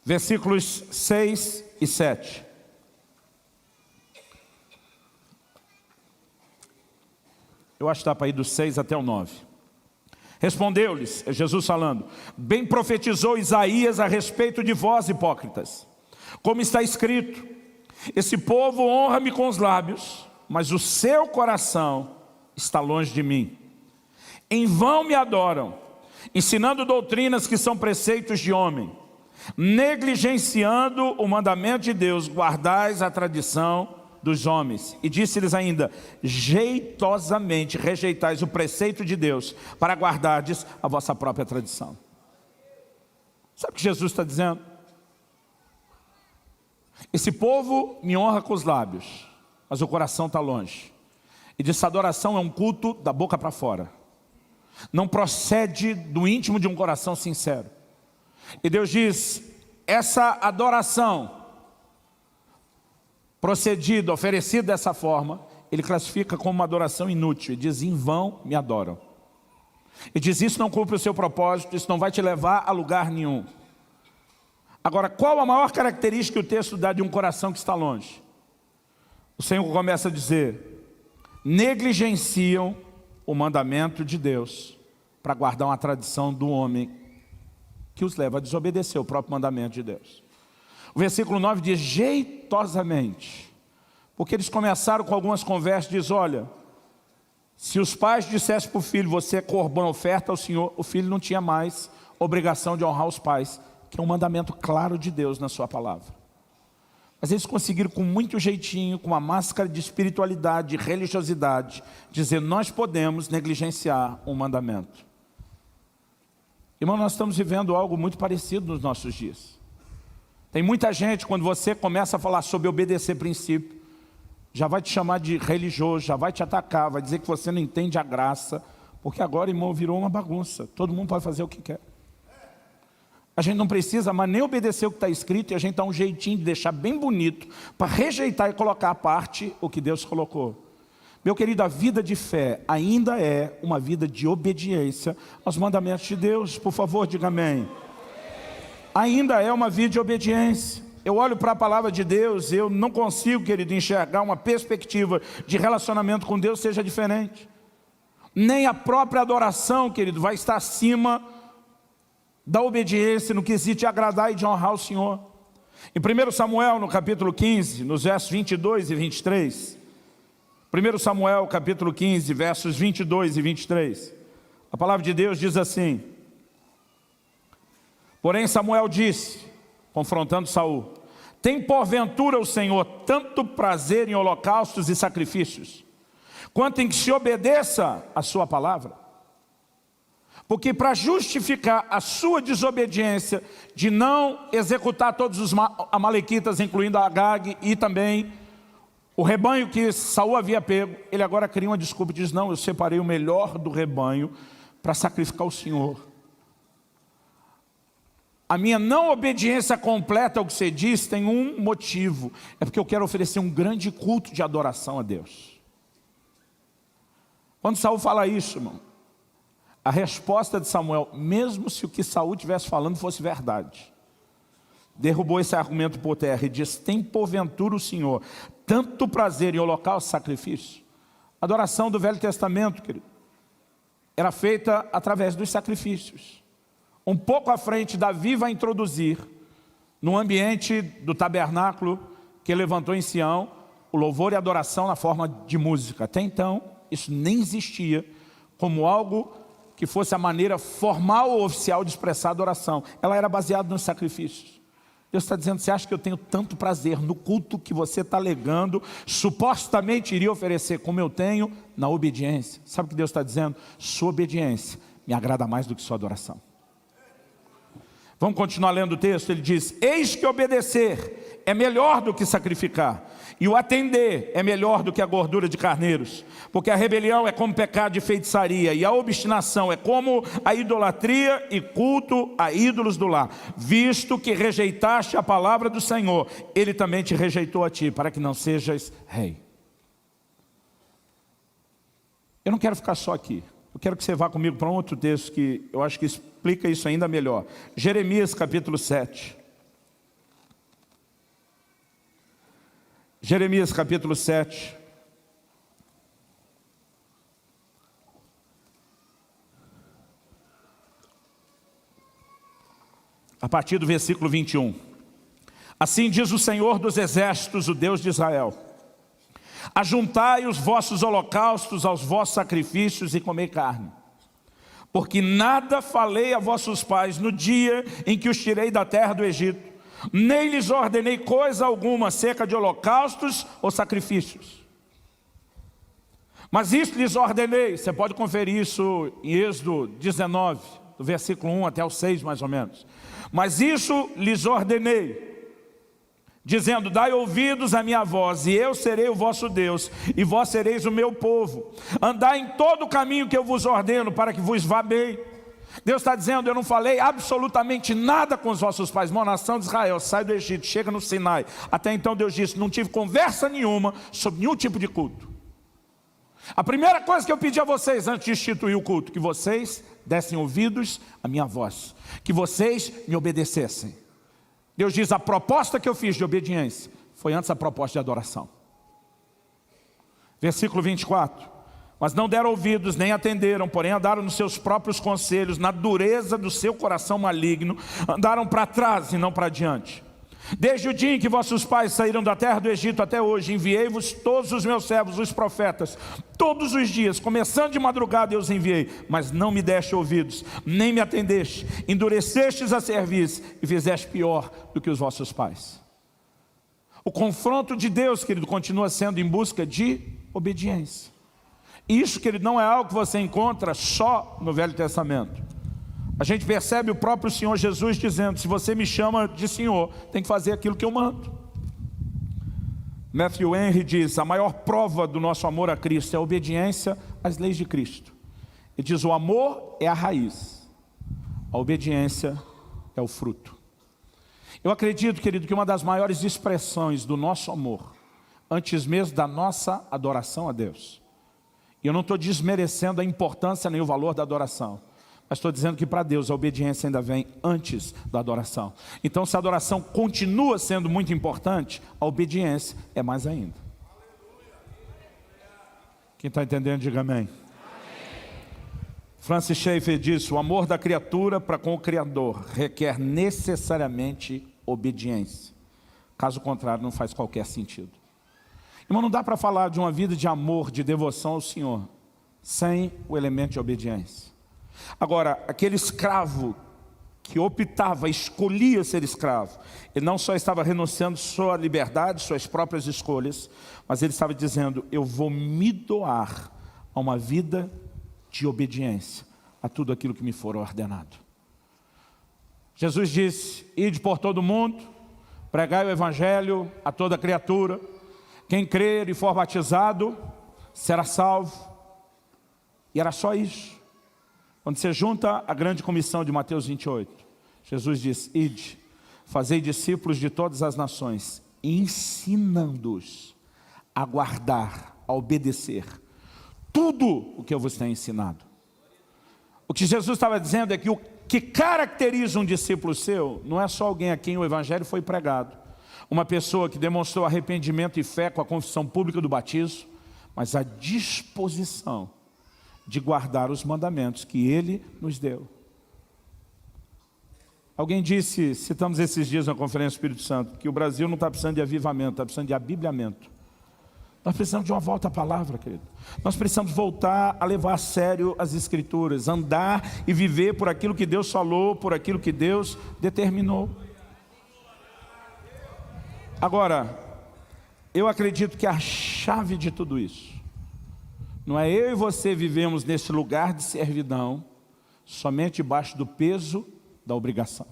versículos 6 e 7. Eu acho que está para ir do 6 até o 9. Respondeu-lhes, é Jesus falando, bem profetizou Isaías a respeito de vós, hipócritas. Como está escrito, esse povo honra-me com os lábios, mas o seu coração está longe de mim. Em vão me adoram, ensinando doutrinas que são preceitos de homem, negligenciando o mandamento de Deus, guardais a tradição dos homens. E disse-lhes ainda, jeitosamente rejeitais o preceito de Deus, para guardardes a vossa própria tradição. Sabe o que Jesus está dizendo? Esse povo me honra com os lábios, mas o coração está longe. E diz, adoração é um culto da boca para fora. Não procede do íntimo de um coração sincero. E Deus diz, essa adoração procedida, oferecida dessa forma, Ele classifica como uma adoração inútil. Ele diz, em vão me adoram. Ele diz, isso não cumpre o seu propósito, isso não vai te levar a lugar nenhum. Agora, qual a maior característica que o texto dá de um coração que está longe? O Senhor começa a dizer, negligenciam o mandamento de Deus para guardar uma tradição do homem que os leva a desobedecer o próprio mandamento de Deus. O versículo 9 diz, jeitosamente, porque eles começaram com algumas conversas, diz, olha, se os pais dissessem para o filho, você é corban, oferta ao Senhor, o filho não tinha mais obrigação de honrar os pais, que é um mandamento claro de Deus na sua palavra. Mas eles conseguiram com muito jeitinho, com uma máscara de espiritualidade, de religiosidade, dizer: nós podemos negligenciar um mandamento. Irmão, nós estamos vivendo algo muito parecido nos nossos dias. Tem muita gente, quando você começa a falar sobre obedecer princípio, já vai te chamar de religioso, já vai te atacar, vai dizer que você não entende a graça, porque agora, irmão, virou uma bagunça. Todo mundo pode fazer o que quer. A gente não precisa mais nem obedecer o que está escrito, e a gente dá um jeitinho de deixar bem bonito, para rejeitar e colocar à parte o que Deus colocou. Meu querido, a vida de fé ainda é uma vida de obediência aos mandamentos de Deus. Por favor, diga amém. Ainda é uma vida de obediência. Eu olho para a palavra de Deus, eu não consigo, querido, enxergar uma perspectiva de relacionamento com Deus seja diferente. Nem a própria adoração, querido, vai estar acima da obediência no quesito de agradar e de honrar o Senhor. Em 1 Samuel, no capítulo 15, nos versos 22 e 23, 1 Samuel, capítulo 15, versos 22 e 23, a palavra de Deus diz assim: porém Samuel disse, confrontando Saul: tem porventura o Senhor tanto prazer em holocaustos e sacrifícios, quanto em que se obedeça a sua palavra? Porque para justificar a sua desobediência de não executar todos os amalequitas, incluindo Agag e também o rebanho que Saul havia pego, ele agora cria uma desculpa e diz: não, eu separei o melhor do rebanho para sacrificar o Senhor. A minha não obediência completa ao que você diz tem um motivo: é porque eu quero oferecer um grande culto de adoração a Deus. Quando Saul fala isso, irmão, a resposta de Samuel, mesmo se o que Saul estivesse falando fosse verdade, derrubou esse argumento por terra e diz: tem porventura o Senhor tanto prazer em holocausto e sacrifício? A adoração do Velho Testamento, querido, era feita através dos sacrifícios. Um pouco à frente, Davi vai introduzir, no ambiente do tabernáculo que ele levantou em Sião, o louvor e a adoração na forma de música. Até então, isso nem existia como algo que fosse a maneira formal ou oficial de expressar a adoração. Ela era baseada nos sacrifícios. Deus está dizendo: você acha que eu tenho tanto prazer no culto que você está alegando, supostamente iria oferecer, como eu tenho na obediência? Sabe o que Deus está dizendo? Sua obediência me agrada mais do que sua adoração. Vamos continuar lendo o texto. Ele diz: eis que obedecer é melhor do que sacrificar, e o atender é melhor do que a gordura de carneiros, porque a rebelião é como pecado de feitiçaria, e a obstinação é como a idolatria e culto a ídolos do lar. Visto que rejeitaste a palavra do Senhor, Ele também te rejeitou a ti, para que não sejas rei. Eu não quero ficar só aqui. Eu quero que você vá comigo para um outro texto que eu acho que explica isso ainda melhor. Jeremias capítulo 7. Jeremias capítulo 7. A partir do versículo 21. Assim diz o Senhor dos exércitos, o Deus de Israel: ajuntai os vossos holocaustos aos vossos sacrifícios e comei carne. Porque nada falei a vossos pais no dia em que os tirei da terra do Egito, nem lhes ordenei coisa alguma acerca de holocaustos ou sacrifícios. Mas isto lhes ordenei, você pode conferir isso em Êxodo 19, do versículo 1 até o 6 mais ou menos. Mas isso lhes ordenei, dizendo: dai ouvidos à minha voz, e eu serei o vosso Deus, e vós sereis o meu povo. Andai em todo o caminho que eu vos ordeno, para que vos vá bem. Deus está dizendo: eu não falei absolutamente nada com os vossos pais. Uma nação de Israel sai do Egito, chega no Sinai. Até então Deus disse: não tive conversa nenhuma sobre nenhum tipo de culto. A primeira coisa que eu pedi a vocês antes de instituir o culto: que vocês dessem ouvidos à minha voz, que vocês me obedecessem. Deus diz: a proposta que eu fiz de obediência foi antes a proposta de adoração. Versículo 24. Mas não deram ouvidos, nem atenderam, porém andaram nos seus próprios conselhos, na dureza do seu coração maligno, andaram para trás e não para diante. Desde o dia em que vossos pais saíram da terra do Egito até hoje, enviei-vos todos os meus servos, os profetas, todos os dias, começando de madrugada eu os enviei, mas não me deste ouvidos, nem me atendeste, endurecestes a cerviz e fizeste pior do que os vossos pais. O confronto de Deus, querido, continua sendo em busca de obediência. E isso, querido, não é algo que você encontra só no Velho Testamento. A gente percebe o próprio Senhor Jesus dizendo: se você me chama de Senhor, tem que fazer aquilo que eu mando. Matthew Henry diz: a maior prova do nosso amor a Cristo é a obediência às leis de Cristo. Ele diz: o amor é a raiz, a obediência é o fruto. Eu acredito, querido, que uma das maiores expressões do nosso amor, antes mesmo da nossa adoração a Deus, e eu não estou desmerecendo a importância nem o valor da adoração, mas estou dizendo que para Deus a obediência ainda vem antes da adoração. Então, se a adoração continua sendo muito importante, a obediência é mais ainda. Quem está entendendo, diga amém. Francis Schaeffer disse: o amor da criatura para com o Criador requer necessariamente obediência. Caso contrário, não faz qualquer sentido. Irmão, não dá para falar de uma vida de amor, de devoção ao Senhor, sem o elemento de obediência. Agora, aquele escravo que optava, escolhia ser escravo, ele não só estava renunciando sua liberdade, suas próprias escolhas, mas ele estava dizendo: eu vou me doar a uma vida de obediência a tudo aquilo que me for ordenado. Jesus disse: ide por todo mundo, pregai o evangelho a toda criatura, quem crer e for batizado será salvo. E era só isso. Quando você junta a grande comissão de Mateus 28, Jesus diz: ide, fazei discípulos de todas as nações, ensinando-os a guardar, a obedecer tudo o que eu vos tenho ensinado. O que Jesus estava dizendo é que o que caracteriza um discípulo seu não é só alguém a quem o evangelho foi pregado, uma pessoa que demonstrou arrependimento e fé com a confissão pública do batismo, mas a disposição de guardar os mandamentos que Ele nos deu. Alguém disse, citamos esses dias na Conferência do Espírito Santo, que o Brasil não está precisando de avivamento, está precisando de abibliamento. Nós precisamos de uma volta à palavra, querido. Nós precisamos voltar a levar a sério as Escrituras, andar e viver por aquilo que Deus falou, por aquilo que Deus determinou. Agora, eu acredito que a chave de tudo isso, não é eu e você vivemos nesse lugar de servidão, somente debaixo do peso da obrigação.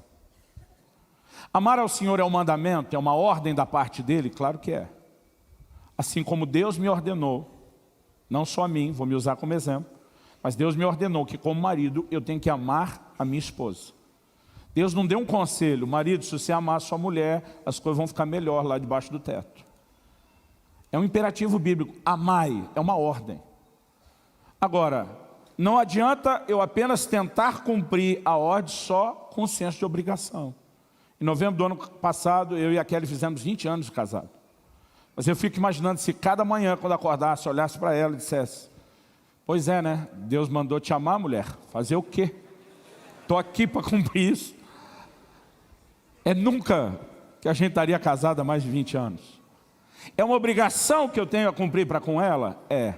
Amar ao Senhor é um mandamento, é uma ordem da parte dele? Claro que é. Assim como Deus me ordenou, não só a mim, vou me usar como exemplo, mas Deus me ordenou que como marido eu tenho que amar a minha esposa. Deus não deu um conselho: marido, se você amar a sua mulher, as coisas vão ficar melhor lá debaixo do teto. É um imperativo bíblico, amai, é uma ordem. Agora, não adianta eu apenas tentar cumprir a ordem só com senso de obrigação. Em novembro do ano passado, eu e a Kelly fizemos 20 anos de casado. Mas eu fico imaginando se cada manhã, quando acordasse, olhasse para ela e dissesse: pois é, né? Deus mandou te amar, mulher. Fazer o quê? Estou aqui para cumprir isso. É nunca que a gente estaria casado há mais de 20 anos. É uma obrigação que eu tenho a cumprir para com ela? É.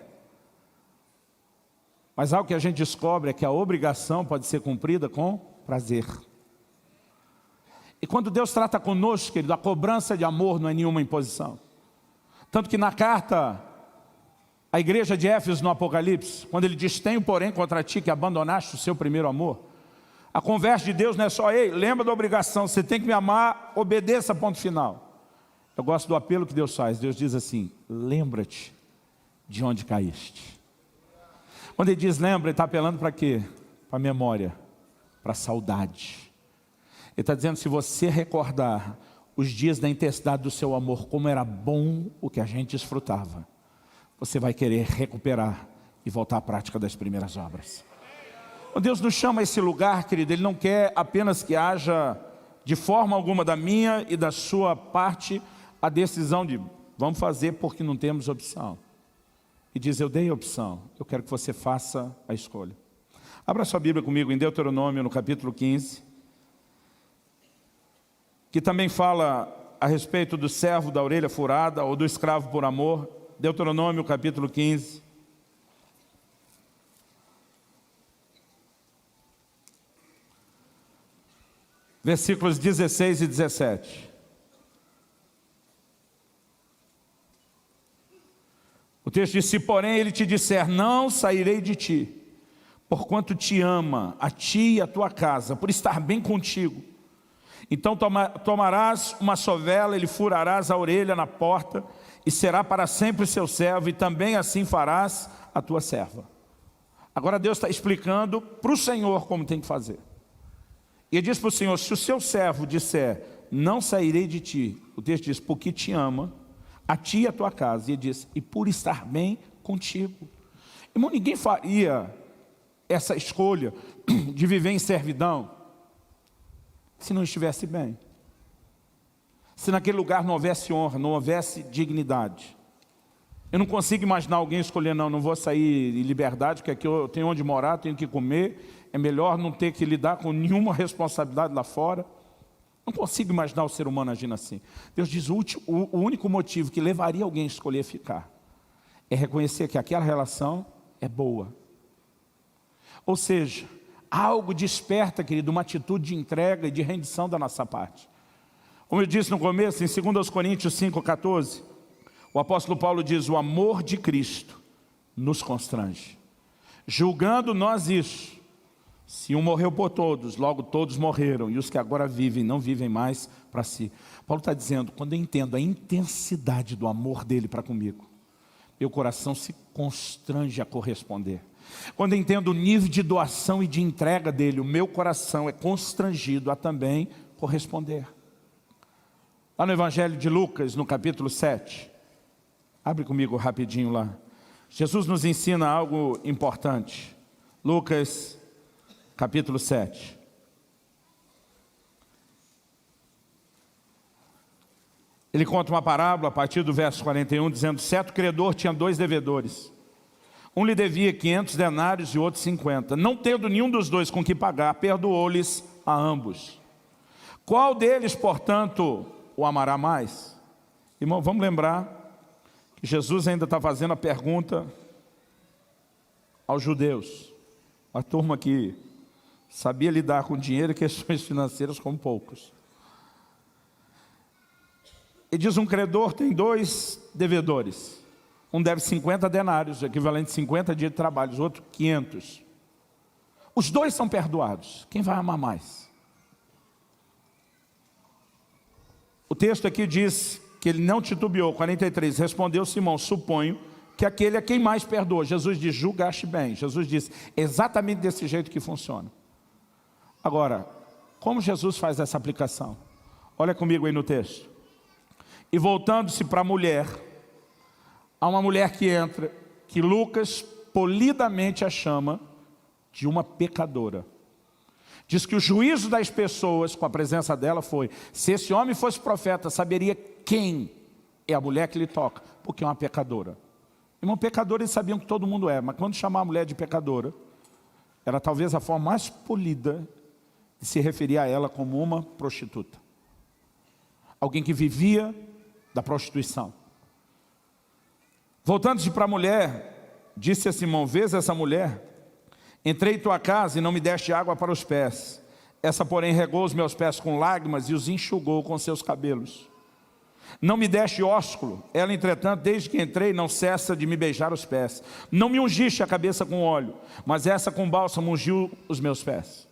Mas algo que a gente descobre é que a obrigação pode ser cumprida com prazer. E quando Deus trata conosco, querido, a cobrança de amor não é nenhuma imposição. Tanto que na carta à igreja de Éfeso no Apocalipse, quando ele diz: tenho porém contra ti que abandonaste o seu primeiro amor, a conversa de Deus não é só: ei, lembra da obrigação, você tem que me amar, obedeça, ponto final. Eu gosto do apelo que Deus faz. Deus diz assim: lembra-te de onde caíste. Quando ele diz lembra, ele está apelando para quê? Para a memória, para a saudade. Ele está dizendo: se você recordar os dias da intensidade do seu amor, como era bom o que a gente desfrutava, você vai querer recuperar e voltar à prática das primeiras obras. Quando Deus nos chama a esse lugar, querido, Ele não quer apenas que haja de forma alguma da minha e da sua parte a decisão de vamos fazer porque não temos opção. E diz: eu dei a opção, eu quero que você faça a escolha. Abra sua Bíblia comigo em Deuteronômio, no capítulo 15, que também fala a respeito do servo da orelha furada ou do escravo por amor. Deuteronômio, capítulo 15. Versículos 16 e 17. O texto diz, se porém ele te disser, não sairei de ti, porquanto te ama, a ti e a tua casa, por estar bem contigo. Então tomarás uma sovela, ele furarás a orelha na porta, e será para sempre seu servo, e também assim farás a tua serva. Agora Deus está explicando para o Senhor como tem que fazer. E ele diz para o Senhor, se o seu servo disser, não sairei de ti, o texto diz, porque te ama, a ti e a tua casa. E ele diz, e por estar bem contigo. Irmão, ninguém faria essa escolha de viver em servidão se não estivesse bem. Se naquele lugar não houvesse honra, não houvesse dignidade. Eu não consigo imaginar alguém escolher, não vou sair em liberdade, porque aqui eu tenho onde morar, tenho que comer, é melhor não ter que lidar com nenhuma responsabilidade lá fora. Não consigo imaginar o ser humano agindo assim. Deus diz, o único motivo que levaria alguém a escolher ficar é reconhecer que aquela relação é boa. Ou seja, algo desperta, querido, uma atitude de entrega e de rendição da nossa parte. Como eu disse no começo, em 2 Coríntios 5,14, o apóstolo Paulo diz, o amor de Cristo nos constrange. Julgando nós isso, se um morreu por todos, logo todos morreram, e os que agora vivem, não vivem mais para si. Paulo está dizendo, quando eu entendo a intensidade do amor dele para comigo, meu coração se constrange a corresponder. Quando eu entendo o nível de doação e de entrega dele, o meu coração é constrangido a também corresponder. Lá no Evangelho de Lucas, no capítulo 7, abre comigo rapidinho lá. Jesus nos ensina algo importante. Lucas, capítulo 7. Ele conta uma parábola a partir do verso 41, dizendo, certo credor tinha 2 devedores. Um lhe devia 500 denários e outro 50. Não tendo nenhum dos dois com que pagar, perdoou-lhes a ambos. Qual deles, portanto, o amará mais? Irmão, vamos lembrar que Jesus ainda está fazendo a pergunta aos judeus. A turma que sabia lidar com dinheiro e questões financeiras como poucos. Ele diz, um credor tem 2 devedores. Um deve 50 denários, equivalente a 50 dias de trabalho, os outros 500. Os 2 são perdoados. Quem vai amar mais? O texto aqui diz que ele não titubeou, 43, respondeu Simão, suponho que aquele é quem mais perdoa. Jesus diz, julgaste bem. Jesus diz, exatamente desse jeito que funciona. Agora, como Jesus faz essa aplicação? Olha comigo aí no texto. E voltando-se para a mulher, há uma mulher que entra, que Lucas polidamente a chama de uma pecadora. Diz que o juízo das pessoas com a presença dela foi, se esse homem fosse profeta, saberia quem é a mulher que lhe toca, porque é uma pecadora. Irmão, pecadora eles sabiam que todo mundo é, mas quando chamar a mulher de pecadora, era talvez a forma mais polida de se referir a ela como uma prostituta. Alguém que vivia da prostituição. Voltando-se para a mulher, disse a Simão, vês essa mulher? Entrei em tua casa e não me deste água para os pés. Essa, porém, regou os meus pés com lágrimas e os enxugou com seus cabelos. Não me deste ósculo. Ela, entretanto, desde que entrei, não cessa de me beijar os pés. Não me ungiste a cabeça com óleo, mas essa com bálsamo ungiu os meus pés.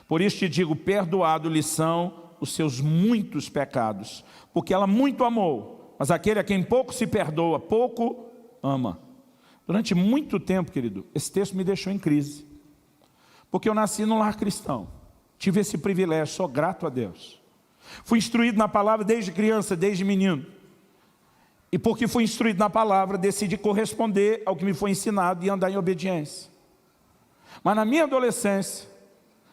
Por isso te digo, perdoado lhe são os seus muitos pecados, porque ela muito amou, mas aquele a quem pouco se perdoa, pouco ama. Durante muito tempo, querido, esse texto me deixou em crise, porque eu nasci num lar cristão, tive esse privilégio, sou grato a Deus. Fui instruído na palavra desde criança, desde menino, e porque fui instruído na palavra, decidi corresponder ao que me foi ensinado e andar em obediência. Mas na minha adolescência,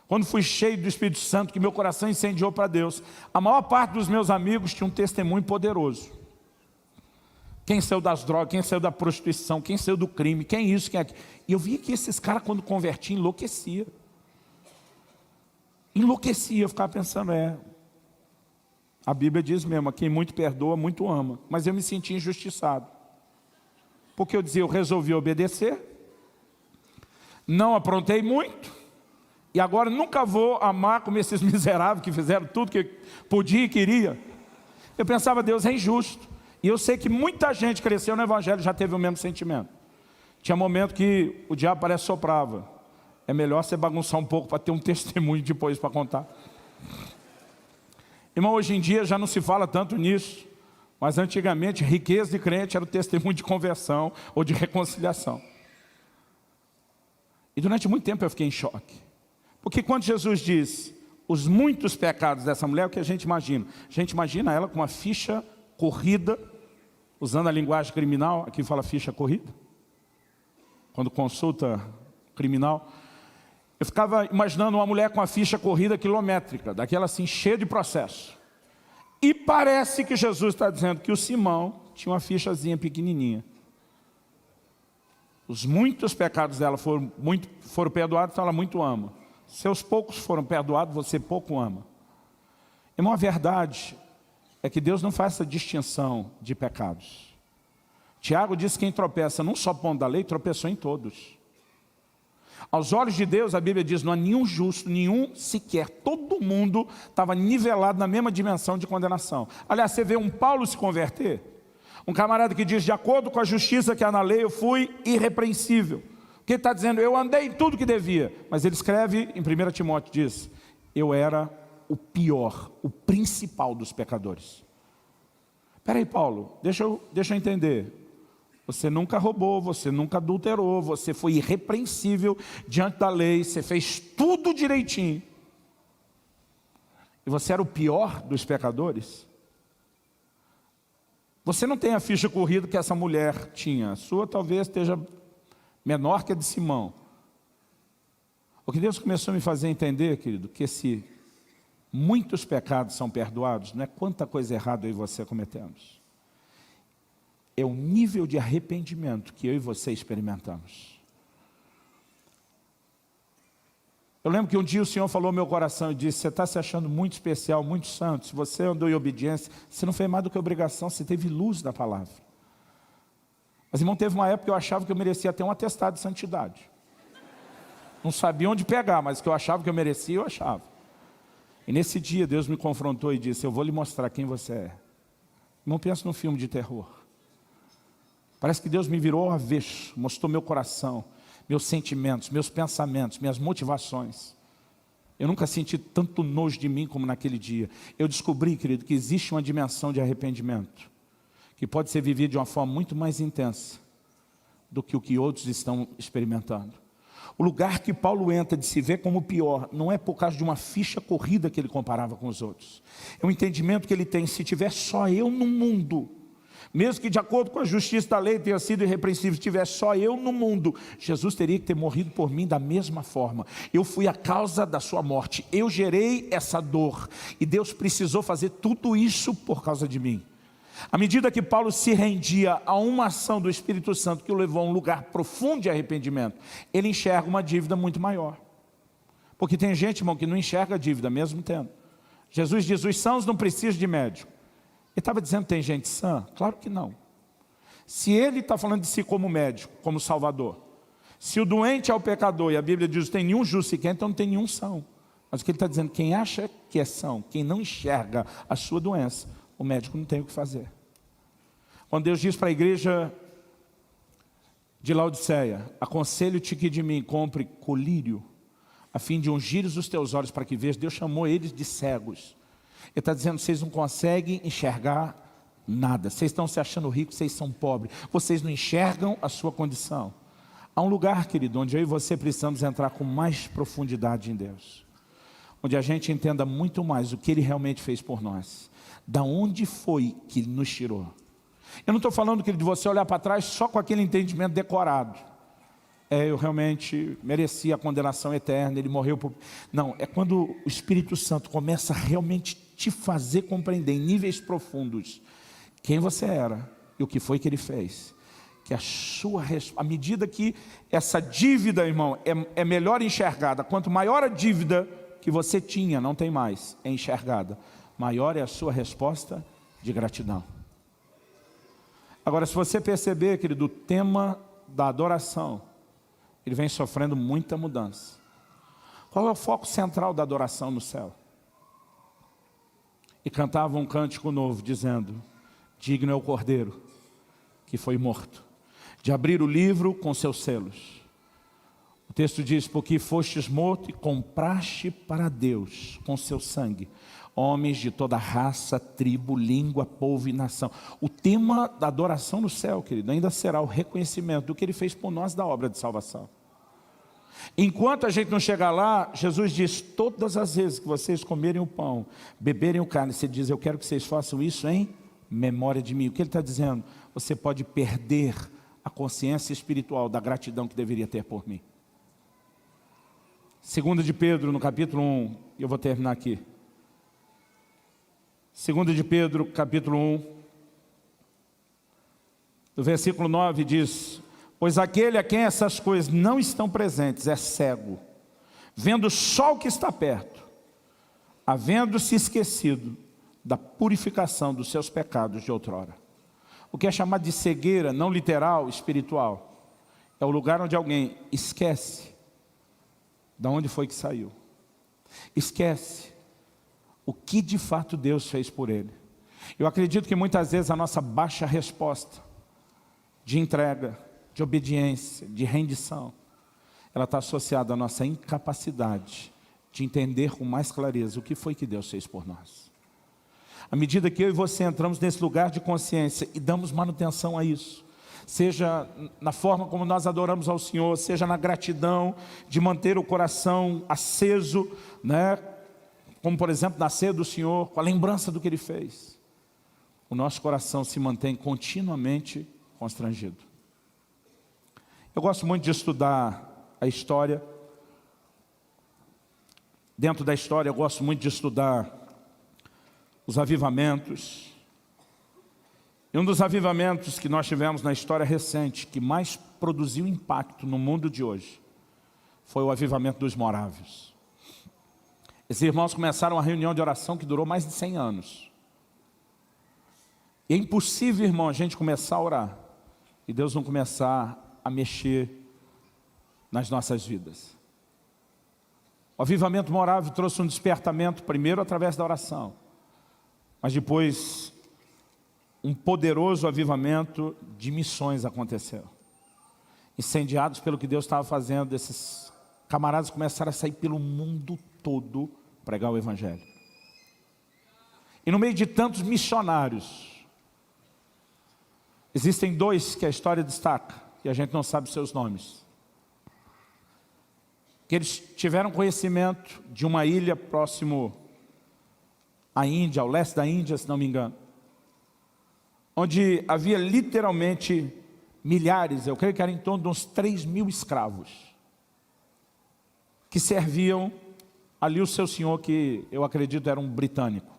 quando fui cheio do Espírito Santo, que meu coração incendiou para Deus, a maior parte dos meus amigos tinha um testemunho poderoso. Quem saiu das drogas, quem saiu da prostituição, quem saiu do crime, quem isso, quem aquilo. E eu via que esses caras, quando convertiam, enlouquecia. Enlouquecia, eu ficava pensando, a Bíblia diz mesmo, quem muito perdoa, muito ama. Mas eu me sentia injustiçado. Porque eu dizia, eu resolvi obedecer, não aprontei muito, e agora nunca vou amar como esses miseráveis que fizeram tudo que podia e queria. Eu pensava, Deus é injusto. E eu sei que muita gente cresceu no Evangelho e já teve o mesmo sentimento. Tinha momento que o diabo parece soprava. É melhor você bagunçar um pouco para ter um testemunho depois para contar. Irmão, hoje em dia já não se fala tanto nisso. Mas antigamente, riqueza de crente era o testemunho de conversão ou de reconciliação. E durante muito tempo eu fiquei em choque. Porque quando Jesus diz os muitos pecados dessa mulher, o que a gente imagina? A gente imagina ela com uma ficha corrida, usando a linguagem criminal, aqui fala ficha corrida. Quando consulta criminal, eu ficava imaginando uma mulher com a ficha corrida quilométrica, daquela assim, cheia de processo. E parece que Jesus está dizendo que o Simão tinha uma fichazinha pequenininha. Os muitos pecados dela foram perdoados, então ela muito ama. Seus poucos foram perdoados, você pouco ama. Irmão, a verdade é que Deus não faz essa distinção de pecados. Tiago diz que quem tropeça num só ponto da lei, tropeçou em todos. Aos olhos de Deus, a Bíblia diz, não há nenhum justo, nenhum sequer. Todo mundo estava nivelado na mesma dimensão de condenação. Aliás, você vê um Paulo se converter, um camarada que diz, de acordo com a justiça que há na lei, eu fui irrepreensível. O que ele está dizendo? Eu andei em tudo que devia. Mas ele escreve em 1 Timóteo, diz, eu era o pior, o principal dos pecadores. Espera aí, Paulo, deixa eu entender. Você nunca roubou, você nunca adulterou, você foi irrepreensível diante da lei, você fez tudo direitinho. E você era o pior dos pecadores? Você não tem a ficha corrida que essa mulher tinha. A sua talvez esteja menor que a de Simão. O que Deus começou a me fazer entender, querido, que se muitos pecados são perdoados, não é quanta coisa errada eu e você cometemos. É o nível de arrependimento que eu e você experimentamos. Eu lembro que um dia o Senhor falou ao meu coração e disse, você está se achando muito especial, muito santo, se você andou em obediência, você não fez mais do que obrigação, você teve luz da palavra. Mas, irmão, teve uma época que eu achava que eu merecia até um atestado de santidade. Não sabia onde pegar, mas que eu achava que eu merecia, eu achava. E nesse dia Deus me confrontou e disse, eu vou lhe mostrar quem você é. Não pensa num filme de terror. Parece que Deus me virou ao avesso, mostrou meu coração, meus sentimentos, meus pensamentos, minhas motivações. Eu nunca senti tanto nojo de mim como naquele dia. Eu descobri, querido, que existe uma dimensão de arrependimento que pode ser vivida de uma forma muito mais intensa do que o que outros estão experimentando. O lugar que Paulo entra de se ver como pior, não é por causa de uma ficha corrida que ele comparava com os outros. É um entendimento que ele tem, se tiver só eu no mundo, mesmo que de acordo com a justiça da lei tenha sido irrepreensível, se tivesse só eu no mundo, Jesus teria que ter morrido por mim da mesma forma. Eu fui a causa da sua morte, eu gerei essa dor, e Deus precisou fazer tudo isso por causa de mim. À medida que Paulo se rendia a uma ação do Espírito Santo que o levou a um lugar profundo de arrependimento, ele enxerga uma dívida muito maior. Porque tem gente, irmão, que não enxerga a dívida, mesmo tendo. Jesus diz, os sãos não precisam de médico. Ele estava dizendo que tem gente sã? Claro que não. Se ele está falando de si como médico, como salvador, se o doente é o pecador, e a Bíblia diz que tem nenhum justo sequer, então não tem nenhum são. Mas o que ele está dizendo, quem acha que é são, quem não enxerga a sua doença, o médico não tem o que fazer. Quando Deus diz para a igreja de Laodiceia, aconselho-te que de mim compre colírio, a fim de ungires os teus olhos para que vejas, Deus chamou eles de cegos. Ele está dizendo, vocês não conseguem enxergar nada. Vocês estão se achando ricos, vocês são pobres. Vocês não enxergam a sua condição. Há um lugar, querido, onde eu e você precisamos entrar com mais profundidade em Deus. Onde a gente entenda muito mais o que Ele realmente fez por nós. Da onde foi que Ele nos tirou. Eu não estou falando, querido, de você olhar para trás só com aquele entendimento decorado. Eu realmente merecia a condenação eterna, Ele morreu por... Não, é quando o Espírito Santo começa a realmente te fazer compreender em níveis profundos quem você era e o que foi que Ele fez. Que à medida que essa dívida, irmão, é melhor enxergada, quanto maior a dívida que você tinha, não tem mais, é enxergada, maior é a sua resposta de gratidão. Agora, se você perceber, querido, o tema da adoração, ele vem sofrendo muita mudança. Qual é o foco central da adoração no céu? E cantava um cântico novo, dizendo, digno é o Cordeiro que foi morto de abrir o livro com seus selos. O texto diz, porque fostes morto e compraste para Deus com seu sangue homens de toda raça, tribo, língua, povo e nação. O tema da adoração no céu, querido, ainda será o reconhecimento do que Ele fez por nós da obra de salvação. Enquanto a gente não chegar lá, Jesus diz, todas as vezes que vocês comerem o pão, beberem o cálice, Ele diz, eu quero que vocês façam isso em memória de mim. O que Ele está dizendo? Você pode perder a consciência espiritual da gratidão que deveria ter por mim. 2 de Pedro, no capítulo 1, eu vou terminar aqui. 2 de Pedro, capítulo 1, no versículo 9 diz, pois aquele a quem essas coisas não estão presentes é cego, vendo só o que está perto, havendo-se esquecido da purificação dos seus pecados de outrora. O que é chamado de cegueira, não literal, espiritual, é o lugar onde alguém esquece de onde foi que saiu. Esquece o que de fato Deus fez por ele. Eu acredito que muitas vezes a nossa baixa resposta de entrega, de obediência, de rendição, ela está associada à nossa incapacidade de entender com mais clareza o que foi que Deus fez por nós. À medida que eu e você entramos nesse lugar de consciência e damos manutenção a isso, seja na forma como nós adoramos ao Senhor, seja na gratidão de manter o coração aceso, né? Como por exemplo na ceia do Senhor, com a lembrança do que Ele fez, o nosso coração se mantém continuamente constrangido. Eu gosto muito de estudar a história. Dentro da história eu gosto muito de estudar os avivamentos. E um dos avivamentos que nós tivemos na história recente, que mais produziu impacto no mundo de hoje, foi o avivamento dos morávios. Esses irmãos começaram uma reunião de oração que durou mais de 100 anos. E é impossível, irmão, a gente começar a orar e Deus não começar a mexer nas nossas vidas. O avivamento morável trouxe um despertamento, primeiro através da oração, mas depois um poderoso avivamento de missões aconteceu. Incendiados pelo que Deus estava fazendo, esses camaradas começaram a sair pelo mundo todo pregar o Evangelho. E no meio de tantos missionários, existem dois que a história destaca, e a gente não sabe seus nomes. Que eles tiveram conhecimento de uma ilha próximo à Índia, ao leste da Índia, se não me engano, onde havia literalmente milhares, eu creio que era em torno de uns 3.000 escravos, que serviam ali o seu senhor, que eu acredito era um britânico.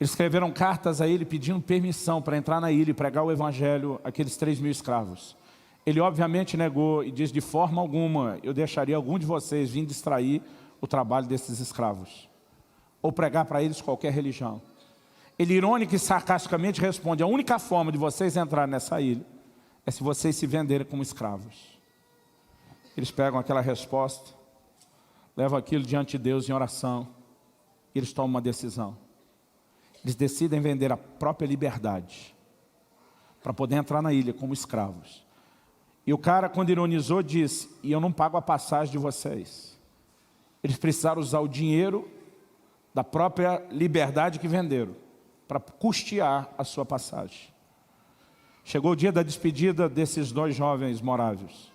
Eles escreveram cartas a ele pedindo permissão para entrar na ilha e pregar o Evangelho àqueles 3.000 escravos. Ele obviamente negou e diz, de forma alguma eu deixaria algum de vocês vir distrair o trabalho desses escravos, ou pregar para eles qualquer religião. Ele irônico e sarcasticamente responde, a única forma de vocês entrarem nessa ilha é se vocês se venderem como escravos. Eles pegam aquela resposta, levam aquilo diante de Deus em oração, e eles tomam uma decisão. Eles decidem vender a própria liberdade para poder entrar na ilha como escravos. E o cara, quando ironizou, disse, e eu não pago a passagem de vocês. Eles precisaram usar o dinheiro da própria liberdade que venderam para custear a sua passagem. Chegou o dia da despedida desses dois jovens morávios.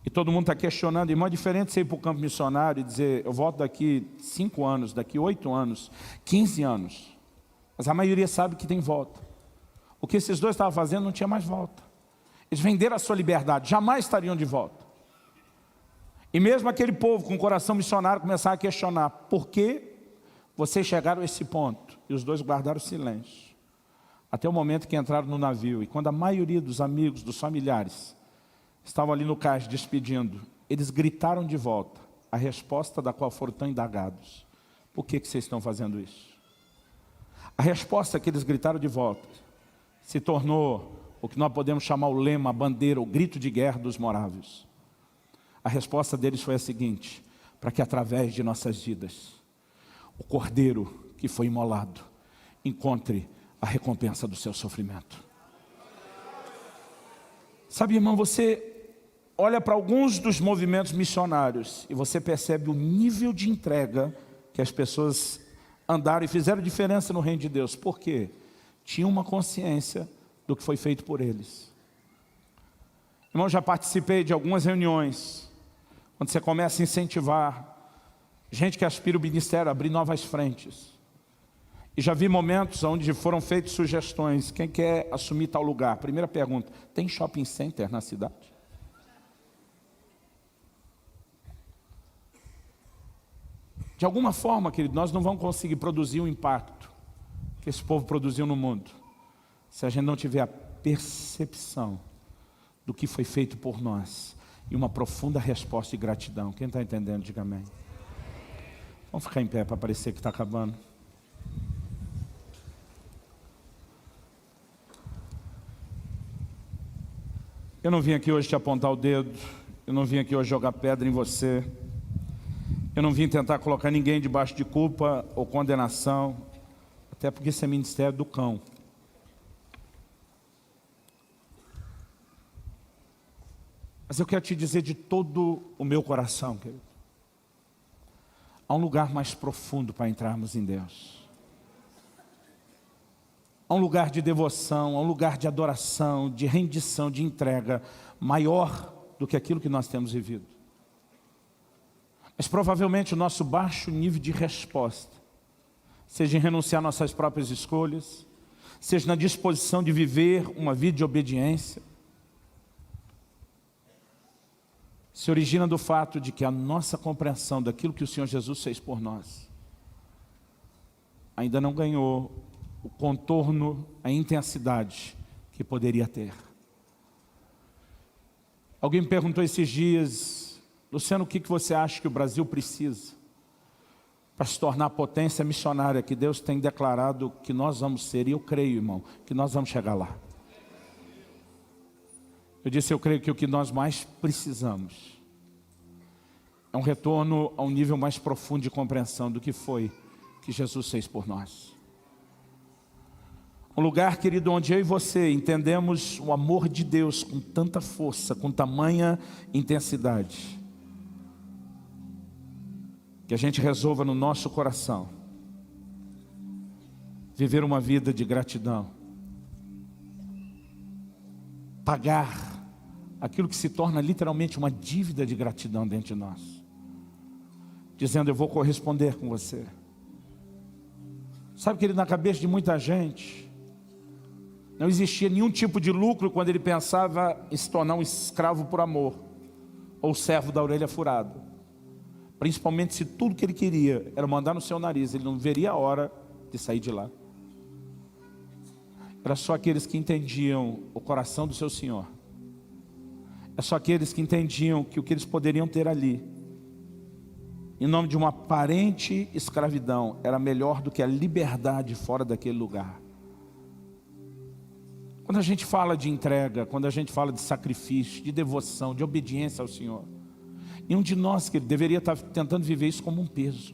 E todo mundo está questionando, irmão, é diferente você ir para o campo missionário e dizer, eu volto daqui 5 anos, daqui 8 anos, 15 anos. Mas a maioria sabe que tem volta. O que esses dois estavam fazendo não tinha mais volta. Eles venderam a sua liberdade, jamais estariam de volta. E mesmo aquele povo com o coração missionário começaram a questionar, por que vocês chegaram a esse ponto? E os dois guardaram silêncio. Até o momento que entraram no navio. E quando a maioria dos amigos, dos familiares, estavam ali no cais despedindo, eles gritaram de volta a resposta da qual foram tão indagados. Por que vocês estão fazendo isso? A resposta que eles gritaram de volta se tornou o que nós podemos chamar o lema, a bandeira, o grito de guerra dos morávios. A resposta deles foi a seguinte, para que através de nossas vidas, o Cordeiro que foi imolado encontre a recompensa do seu sofrimento. Sabe, irmão, você olha para alguns dos movimentos missionários e você percebe o nível de entrega que as pessoas andaram e fizeram diferença no reino de Deus. Por quê? Tinham uma consciência do que foi feito por eles. Irmão, já participei de algumas reuniões onde você começa a incentivar gente que aspira o ministério, a abrir novas frentes. E já vi momentos onde foram feitas sugestões. Quem quer assumir tal lugar? Primeira pergunta: tem shopping center na cidade? De alguma forma, querido, nós não vamos conseguir produzir o impacto que esse povo produziu no mundo se a gente não tiver a percepção do que foi feito por nós e uma profunda resposta de gratidão. Quem está entendendo, diga amém. Vamos ficar em pé para parecer que está acabando. Eu não vim aqui hoje te apontar o dedo, eu não vim aqui hoje jogar pedra em você, eu não vim tentar colocar ninguém debaixo de culpa ou condenação, até porque esse é ministério do cão. Mas eu quero te dizer de todo o meu coração, querido, há um lugar mais profundo para entrarmos em Deus. Há um lugar de devoção, há um lugar de adoração, de rendição, de entrega, maior do que aquilo que nós temos vivido. Mas provavelmente o nosso baixo nível de resposta, seja em renunciar às nossas próprias escolhas, seja na disposição de viver uma vida de obediência, se origina do fato de que a nossa compreensão daquilo que o Senhor Jesus fez por nós ainda não ganhou o contorno, a intensidade que poderia ter. Alguém me perguntou esses dias: Luciano, o que você acha que o Brasil precisa para se tornar a potência missionária que Deus tem declarado que nós vamos ser? E eu creio, irmão, que nós vamos chegar lá. Eu disse, eu creio que o que nós mais precisamos é um retorno a um nível mais profundo de compreensão do que foi que Jesus fez por nós. Um lugar, querido, onde eu e você entendemos o amor de Deus com tanta força, com tamanha intensidade, que a gente resolva no nosso coração viver uma vida de gratidão, pagar aquilo que se torna literalmente uma dívida de gratidão dentro de nós, dizendo, eu vou corresponder com você. Sabe, querido, na cabeça de muita gente não existia nenhum tipo de lucro quando ele pensava em se tornar um escravo por amor, ou servo da orelha furada. Principalmente se tudo que ele queria era mandar no seu nariz, ele não veria a hora de sair de lá. Era só aqueles que entendiam o coração do seu Senhor. É só aqueles que entendiam que o que eles poderiam ter ali, em nome de uma aparente escravidão, era melhor do que a liberdade fora daquele lugar. Quando a gente fala de entrega, quando a gente fala de sacrifício, de devoção, de obediência ao Senhor, nenhum de nós que deveria estar tentando viver isso como um peso.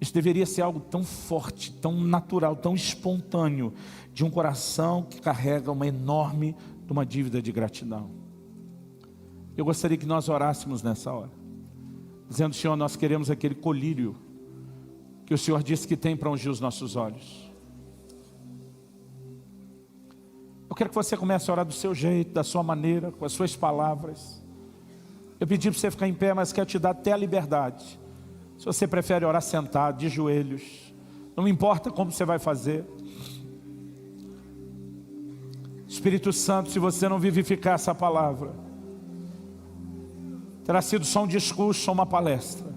Isso deveria ser algo tão forte, tão natural, tão espontâneo, de um coração que carrega uma dívida de gratidão. Eu gostaria que nós orássemos nessa hora, dizendo, Senhor, nós queremos aquele colírio que o Senhor disse que tem para ungir os nossos olhos. Eu quero que você comece a orar do seu jeito, da sua maneira, com as suas palavras. Eu pedi para você ficar em pé, mas quero te dar até a liberdade. Se você prefere orar sentado, de joelhos, não importa como você vai fazer. Espírito Santo, se você não vivificar essa palavra, terá sido só um discurso, só uma palestra.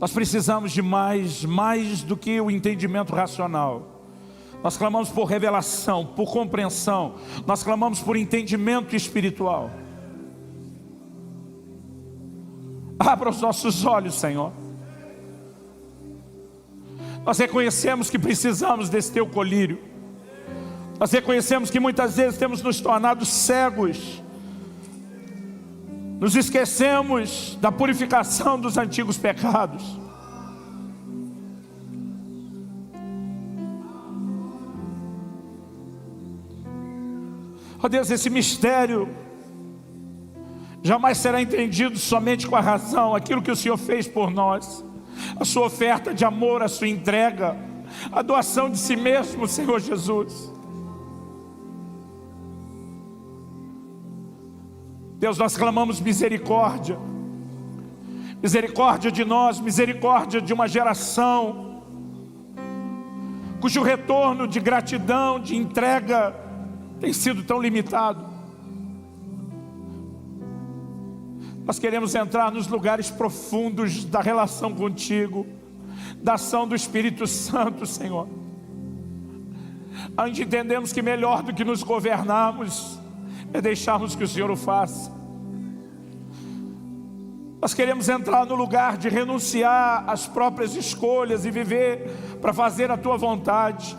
Nós precisamos de mais do que o entendimento racional. Nós clamamos por revelação, por compreensão. Nós clamamos por entendimento espiritual. Abra os nossos olhos, Senhor. Nós reconhecemos que precisamos desse teu colírio. Nós reconhecemos que muitas vezes temos nos tornado cegos. Nos esquecemos da purificação dos antigos pecados. Ó Deus, esse mistério jamais será entendido somente com a razão. Aquilo que o Senhor fez por nós, a sua oferta de amor, a sua entrega, a doação de si mesmo, Senhor Jesus. Deus, nós clamamos misericórdia. Misericórdia de nós, misericórdia de uma geração cujo retorno de gratidão, de entrega tem sido tão limitado. Nós queremos entrar nos lugares profundos da relação contigo, da ação do Espírito Santo, Senhor. Onde entendemos que melhor do que nos governarmos é deixarmos que o Senhor o faça. Nós queremos entrar no lugar de renunciar às próprias escolhas e viver para fazer a Tua vontade.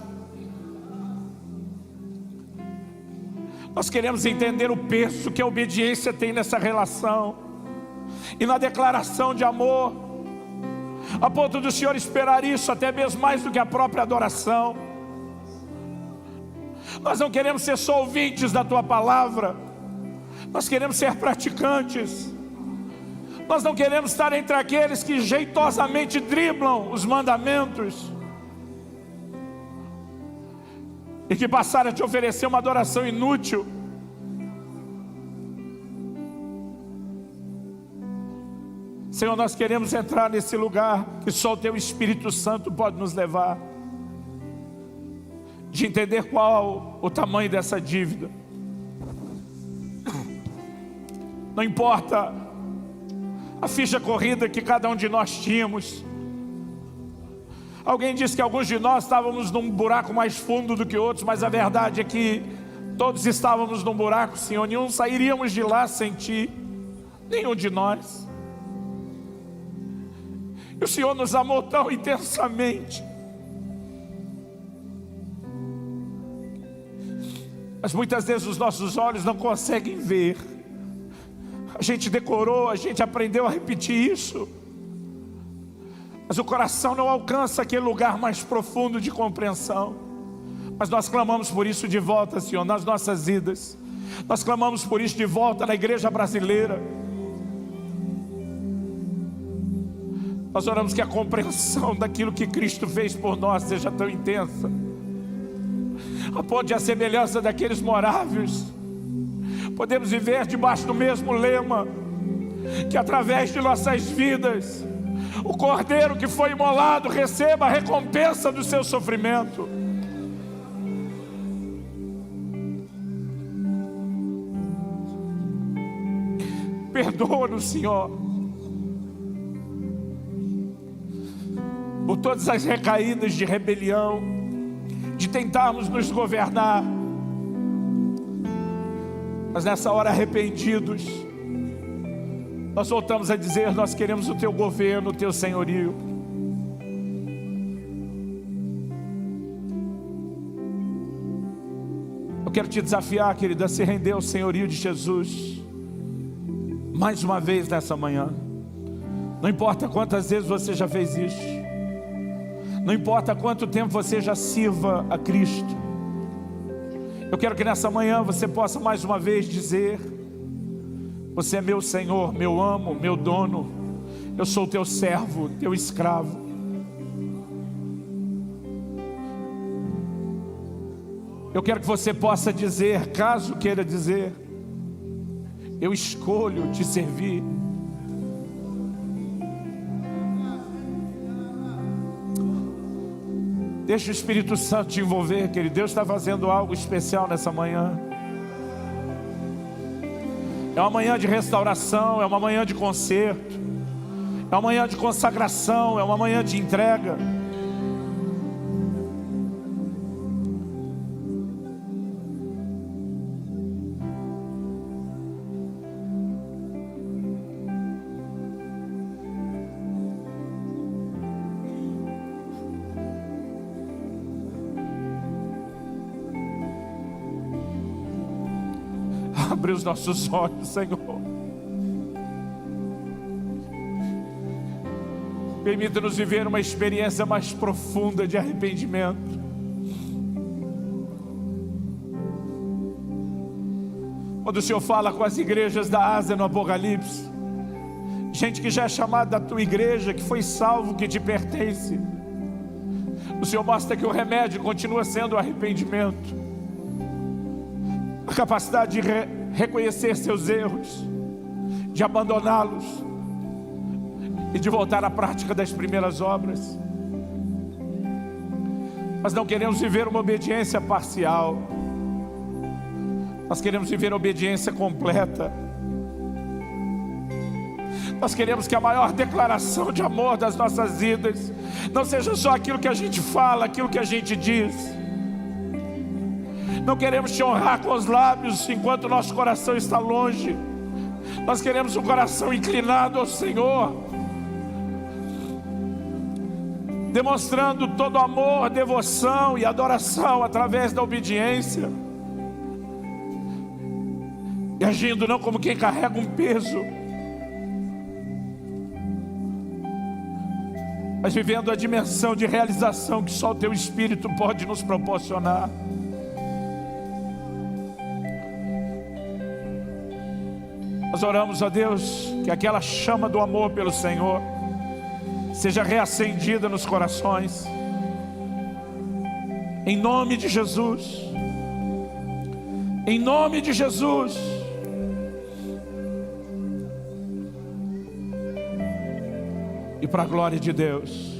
Nós queremos entender o peso que a obediência tem nessa relação e na declaração de amor, a ponto do Senhor esperar isso até mesmo mais do que a própria adoração. Nós não queremos ser só ouvintes da Tua palavra, nós queremos ser praticantes. Nós não queremos estar entre aqueles que jeitosamente driblam os mandamentos e que passaram a te oferecer uma adoração inútil. Senhor, nós queremos entrar nesse lugar que só o Teu Espírito Santo pode nos levar, de entender qual o tamanho dessa dívida. Não importa a ficha corrida que cada um de nós tínhamos. Alguém disse que alguns de nós estávamos num buraco mais fundo do que outros, mas a verdade é que todos estávamos num buraco, Senhor. Nenhum sairíamos de lá sem Ti, nenhum de nós. E o Senhor nos amou tão intensamente, mas muitas vezes os nossos olhos não conseguem ver. A gente decorou, a gente aprendeu a repetir isso, mas o coração não alcança aquele lugar mais profundo de compreensão. Mas nós clamamos por isso de volta, Senhor, nas nossas vidas. Nós clamamos por isso de volta na igreja brasileira. Nós oramos que a compreensão daquilo que Cristo fez por nós seja tão intensa, a ponto de a semelhança daqueles morávios podemos viver debaixo do mesmo lema, que através de nossas vidas o Cordeiro que foi imolado receba a recompensa do seu sofrimento. Perdoa-nos, Senhor, por todas as recaídas de rebelião, de tentarmos nos governar, mas nessa hora, arrependidos, nós voltamos a dizer: nós queremos o Teu governo, o Teu senhorio. Eu quero te desafiar, querida, a se render ao senhorio de Jesus mais uma vez nessa manhã. Não importa quantas vezes você já fez isso, não importa quanto tempo você já sirva a Cristo, eu quero que nessa manhã você possa mais uma vez dizer: Você é meu Senhor, meu amo, meu dono, eu sou Teu servo, Teu escravo. Eu quero que você possa dizer, caso queira dizer: eu escolho te servir. Deixa o Espírito Santo te envolver, querido. Deus está fazendo algo especial nessa manhã. É uma manhã de restauração, é uma manhã de conserto, é uma manhã de consagração, é uma manhã de entrega. Abre os nossos olhos, Senhor. Permita-nos viver uma experiência mais profunda de arrependimento. Quando o Senhor fala com as igrejas da Ásia no Apocalipse, gente que já é chamada da tua igreja, que foi salvo, que te pertence, o Senhor mostra que o remédio continua sendo o arrependimento, a capacidade de reconhecer seus erros, de abandoná-los e de voltar à prática das primeiras obras. Nós não queremos viver uma obediência parcial, nós queremos viver a obediência completa. Nós queremos que a maior declaração de amor das nossas vidas não seja só aquilo que a gente fala, aquilo que a gente diz. Não queremos te honrar com os lábios enquanto nosso coração está longe. Nós queremos um coração inclinado ao Senhor, demonstrando todo amor, devoção e adoração através da obediência, e agindo não como quem carrega um peso, mas vivendo a dimensão de realização que só o Teu Espírito pode nos proporcionar. Nós oramos a Deus que aquela chama do amor pelo Senhor seja reacendida nos corações, em nome de Jesus, em nome de Jesus. E para a glória de Deus.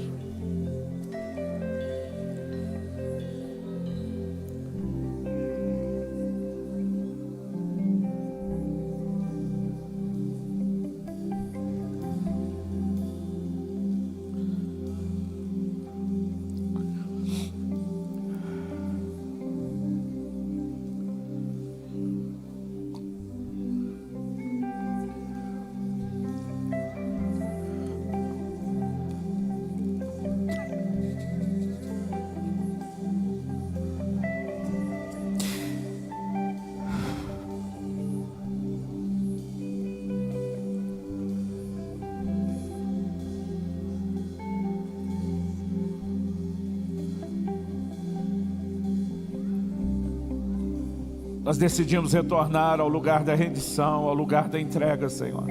Nós decidimos retornar ao lugar da rendição, ao lugar da entrega, Senhor.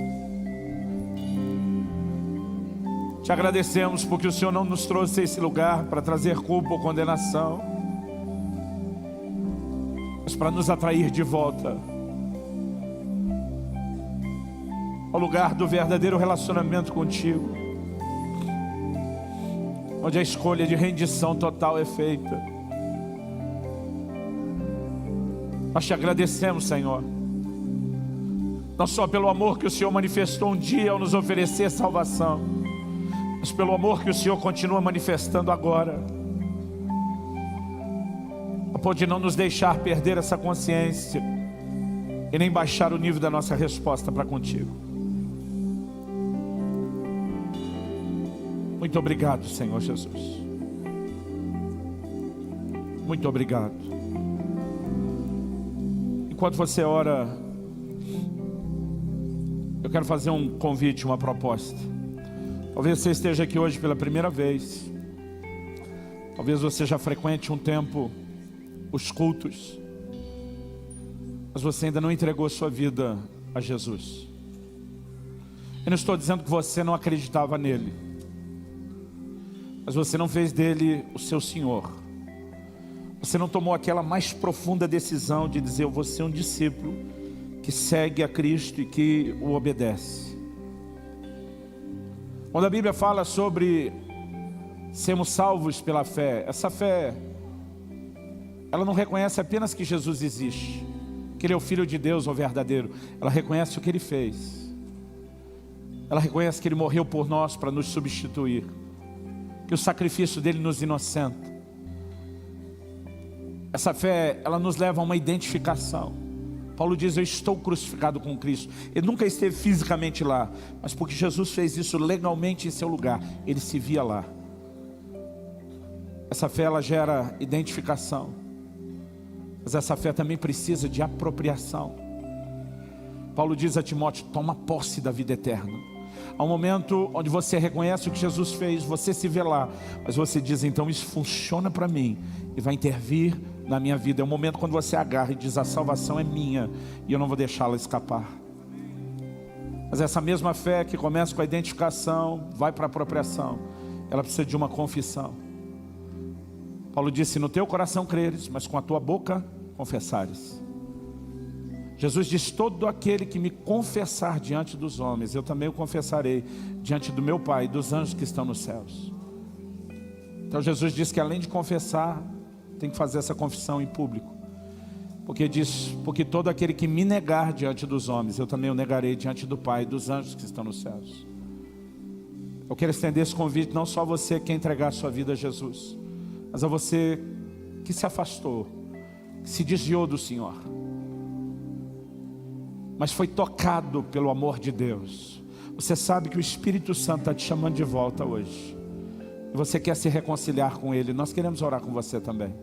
Te agradecemos porque o Senhor não nos trouxe a esse lugar para trazer culpa ou condenação, mas para nos atrair de volta ao lugar do verdadeiro relacionamento contigo, onde a escolha de rendição total é feita. Nós te agradecemos, Senhor, não só pelo amor que o Senhor manifestou um dia ao nos oferecer salvação, mas pelo amor que o Senhor continua manifestando agora, a ponto de não nos deixar perder essa consciência e nem baixar o nível da nossa resposta para contigo. Muito obrigado, Senhor Jesus. Muito obrigado. Enquanto você ora, eu quero fazer um convite, uma proposta. Talvez você esteja aqui hoje pela primeira vez. Talvez você já frequente um tempo os cultos, mas você ainda não entregou sua vida a Jesus. Eu não estou dizendo que você não acreditava nele, mas você não fez dele o seu Senhor. Você não tomou aquela mais profunda decisão de dizer: eu vou ser um discípulo que segue a Cristo e que o obedece. Quando a Bíblia fala sobre sermos salvos pela fé, essa fé, ela não reconhece apenas que Jesus existe, que Ele é o Filho de Deus, o verdadeiro. Ela reconhece o que Ele fez. Ela reconhece que Ele morreu por nós para nos substituir, que o sacrifício dele nos inocenta. Essa fé, ela nos leva a uma identificação. Paulo diz: eu estou crucificado com Cristo. Ele nunca esteve fisicamente lá, mas porque Jesus fez isso legalmente em seu lugar, ele se via lá. Essa fé, ela gera identificação, mas essa fé também precisa de apropriação. Paulo diz a Timóteo: toma posse da vida eterna. Há um momento onde você reconhece o que Jesus fez, você se vê lá, mas você diz: então isso funciona para mim e vai intervir na minha vida. É o momento quando você agarra e diz: a salvação é minha e eu não vou deixá-la escapar. Mas essa mesma fé que começa com a identificação, vai para a apropriação, ela precisa de uma confissão. Paulo disse: no teu coração creres, mas com a tua boca confessares. Jesus diz: todo aquele que me confessar diante dos homens, eu também o confessarei diante do meu Pai e dos anjos que estão nos céus. Então Jesus diz que além de confessar, tem que fazer essa confissão em público. Porque diz: porque todo aquele que me negar diante dos homens, eu também o negarei diante do Pai e dos anjos que estão nos céus. Eu quero estender esse convite não só a você que quer entregar a sua vida a Jesus, mas a você que se afastou, que se desviou do Senhor, mas foi tocado pelo amor de Deus. Você sabe que o Espírito Santo está te chamando de volta hoje, e você quer se reconciliar com Ele. Nós queremos orar com você também.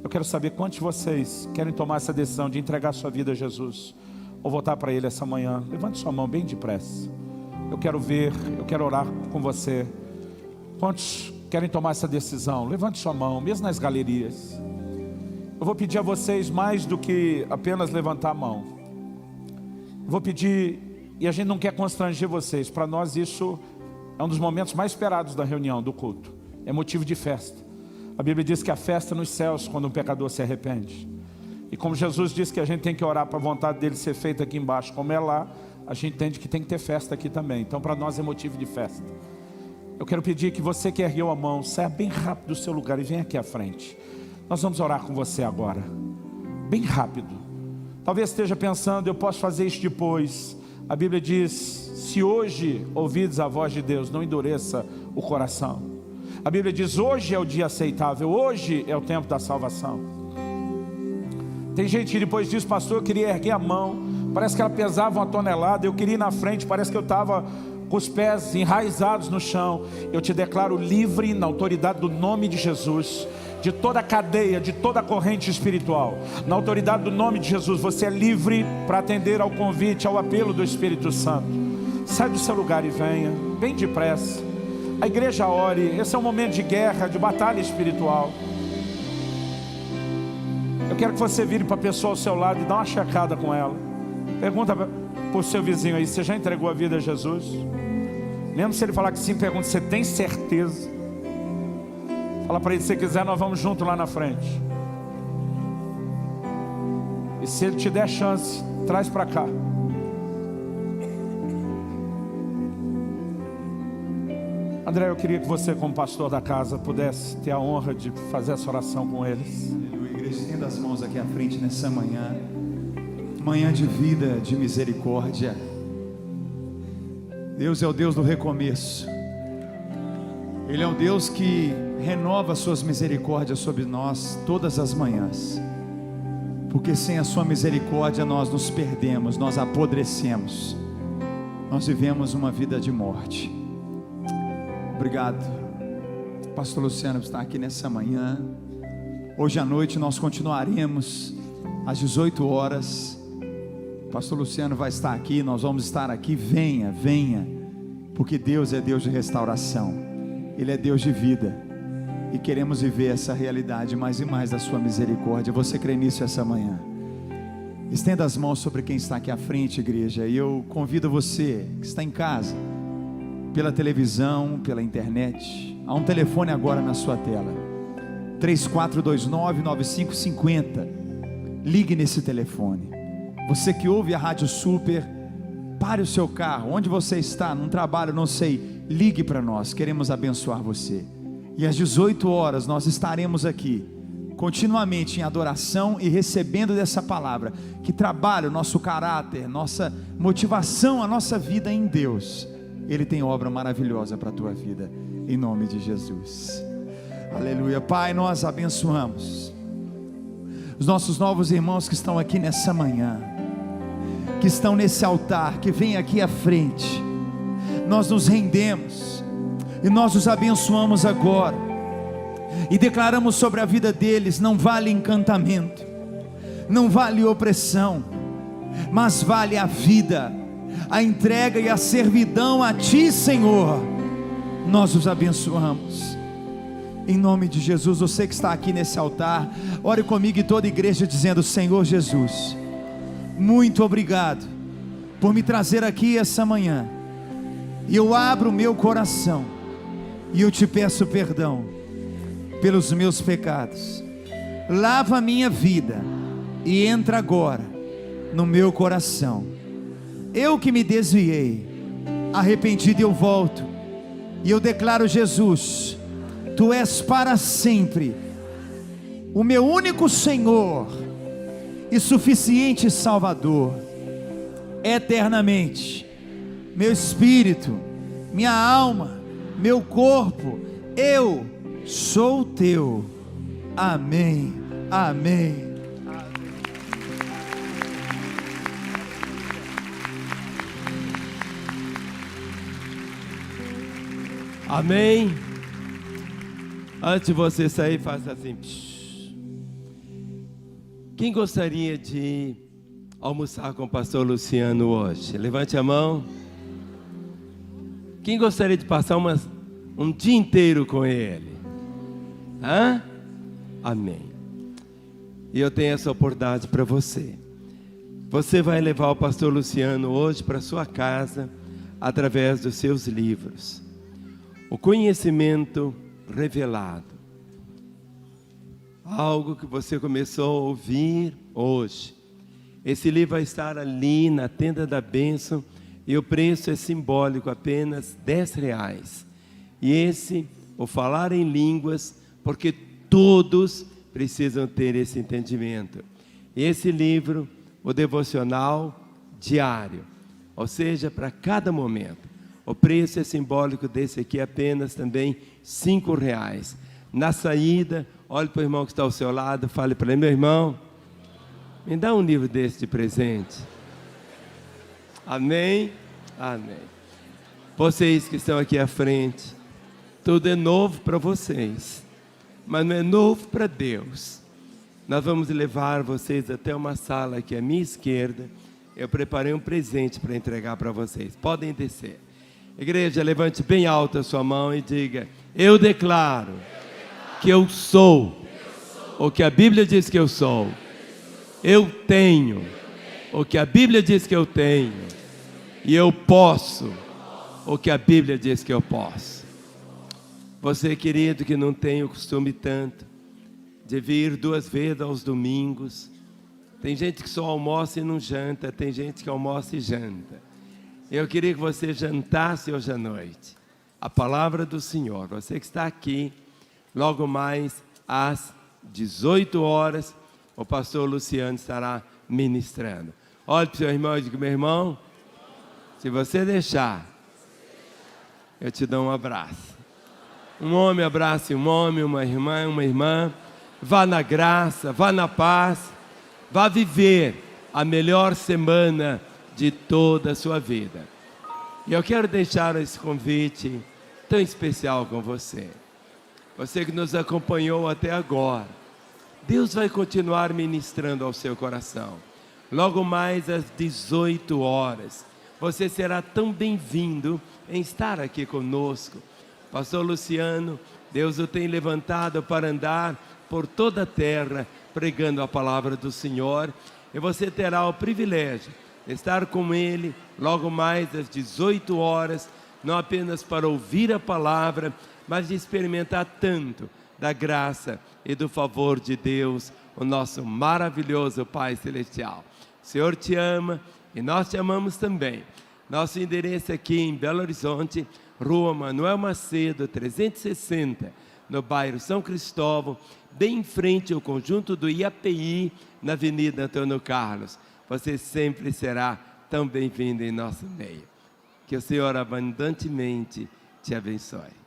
Eu quero saber quantos de vocês querem tomar essa decisão de entregar sua vida a Jesus, ou voltar para Ele essa manhã. Levante sua mão bem depressa. Eu quero ver, eu quero orar com você. Quantos querem tomar essa decisão? Levante sua mão, mesmo nas galerias. Eu vou pedir a vocês mais do que apenas levantar a mão. Eu vou pedir, e a gente não quer constranger vocês. Para nós isso é um dos momentos mais esperados da reunião, do culto. É motivo de festa. A Bíblia diz que a festa nos céus quando um pecador se arrepende. E como Jesus disse que a gente tem que orar para a vontade dele ser feita aqui embaixo, como é lá, a gente entende que tem que ter festa aqui também. Então para nós é motivo de festa. Eu quero pedir que você que ergueu a mão, saia bem rápido do seu lugar e venha aqui à frente. Nós vamos orar com você agora, bem rápido. Talvez esteja pensando: eu posso fazer isso depois. A Bíblia diz: se hoje ouvides a voz de Deus, não endureça o coração. A Bíblia diz: hoje é o dia aceitável, hoje é o tempo da salvação. Tem gente que depois diz: pastor, eu queria erguer a mão, parece que ela pesava 1 tonelada, eu queria ir na frente, parece que eu estava com os pés enraizados no chão. Eu te declaro livre na autoridade do nome de Jesus, de toda a cadeia, de toda a corrente espiritual. Na autoridade do nome de Jesus, você é livre para atender ao convite, ao apelo do Espírito Santo. Sai do seu lugar e venha, bem depressa. A igreja ore, esse é um momento de guerra, de batalha espiritual. Eu quero que você vire para a pessoa ao seu lado e dá uma checada com ela. Pergunta para o seu vizinho aí: você já entregou a vida a Jesus? Mesmo se ele falar que sim, pergunta: você tem certeza? Fala para ele: se você quiser, nós vamos junto lá na frente. E se ele te der chance, traz para cá. André, eu queria que você, como pastor da casa, pudesse ter a honra de fazer essa oração com eles. Aleluia. Igreja, estenda as mãos aqui à frente nessa manhã. Manhã de vida, de misericórdia. Deus é o Deus do recomeço. Ele é o Deus que renova suas misericórdias sobre nós todas as manhãs. Porque sem a sua misericórdia nós nos perdemos, nós apodrecemos. Nós vivemos uma vida de morte. Obrigado, pastor Luciano, por estar aqui nessa manhã. Hoje à noite nós continuaremos às 18 horas. Pastor Luciano vai estar aqui, nós vamos estar aqui. Venha, venha, porque Deus é Deus de restauração, Ele é Deus de vida, e queremos viver essa realidade mais e mais da sua misericórdia. Você crê nisso essa manhã? Estenda as mãos sobre quem está aqui à frente, igreja, e eu convido você que está em casa, pela televisão, pela internet. Há um telefone agora na sua tela, 3429-9550. Ligue nesse telefone. Você que ouve a Rádio Super, pare o seu carro, onde você está, num trabalho, não sei, ligue para nós, queremos abençoar você. E às 18 horas nós estaremos aqui, continuamente em adoração e recebendo dessa palavra, que trabalha o nosso caráter, nossa motivação, a nossa vida em Deus. Ele tem obra maravilhosa para a tua vida, em nome de Jesus. Aleluia. Pai, nós abençoamos os nossos novos irmãos que estão aqui nessa manhã, que estão nesse altar, que vem aqui à frente. Nós nos rendemos e nós os abençoamos agora e declaramos sobre a vida deles: não vale encantamento, não vale opressão, mas vale a vida, a entrega e a servidão a Ti, Senhor. Nós os abençoamos Em nome de Jesus, você que está aqui nesse altar, ore comigo e toda a igreja dizendo: Senhor Jesus, muito obrigado por me trazer aqui essa manhã. E eu abro o meu coração e eu te peço perdão pelos meus pecados. Lava a minha vida e entra agora no meu coração. Eu que me desviei, arrependido eu volto, e eu declaro: Jesus, Tu és para sempre o meu único Senhor e suficiente Salvador, eternamente. Meu espírito, minha alma, meu corpo, eu sou Teu. Amém, amém. Amém. Antes de você sair, faça assim. Psh. Quem gostaria de almoçar com o pastor Luciano hoje? Levante a mão. Quem gostaria de passar um dia inteiro com ele? Hã? Amém. E eu tenho essa oportunidade para você. Você vai levar o pastor Luciano hoje para sua casa através dos seus livros. O conhecimento revelado. Algo que você começou a ouvir hoje. Esse livro vai estar ali na tenda da bênção e o preço é simbólico, apenas R$10. E esse, o falar em línguas, porque todos precisam ter esse entendimento. E esse livro, o devocional diário, ou seja, para cada momento. O preço é simbólico desse aqui, apenas também R$5. Na saída, olhe para o irmão que está ao seu lado, fale para ele: meu irmão, me dá um livro desse de presente. Amém? Amém. Vocês que estão aqui à frente, tudo é novo para vocês, mas não é novo para Deus. Nós vamos levar vocês até uma sala aqui à minha esquerda. Eu preparei um presente para entregar para vocês. Podem descer. Igreja, levante bem alto a sua mão e diga: eu declaro que eu sou o que a Bíblia diz que eu sou. Eu tenho o que a Bíblia diz que eu tenho. E eu posso o que a Bíblia diz que eu posso. Você, querido, que não tem o costume tanto de vir 2 vezes aos domingos. Tem gente que só almoça e não janta. Tem gente que almoça e janta. Eu queria que você jantasse hoje à noite a palavra do Senhor. Você que está aqui, logo mais às 18 horas, o pastor Luciano estará ministrando. Olhe para o seu irmão e diga: meu irmão, se você deixar, eu te dou um abraço. Um homem abrace um homem, uma irmã. Vá na graça, vá na paz, vá viver a melhor semana de toda a sua vida. E eu quero deixar esse convite tão especial com você. Você que nos acompanhou até agora. Deus vai continuar ministrando ao seu coração. Logo mais às 18 horas, você será tão bem-vindo em estar aqui conosco. Pastor Luciano, Deus o tem levantado para andar por toda a terra, pregando a palavra do Senhor. E você terá o privilégio de estar com ele logo mais às 18 horas, não apenas para ouvir a palavra, mas de experimentar tanto da graça e do favor de Deus, o nosso maravilhoso Pai Celestial. O Senhor te ama e nós te amamos também. Nosso endereço aqui em Belo Horizonte, Rua Manuel Macedo, 360, no bairro São Cristóvão, bem em frente ao conjunto do IAPI, na Avenida Antônio Carlos. Você sempre será tão bem-vindo em nosso meio. Que o Senhor abundantemente te abençoe.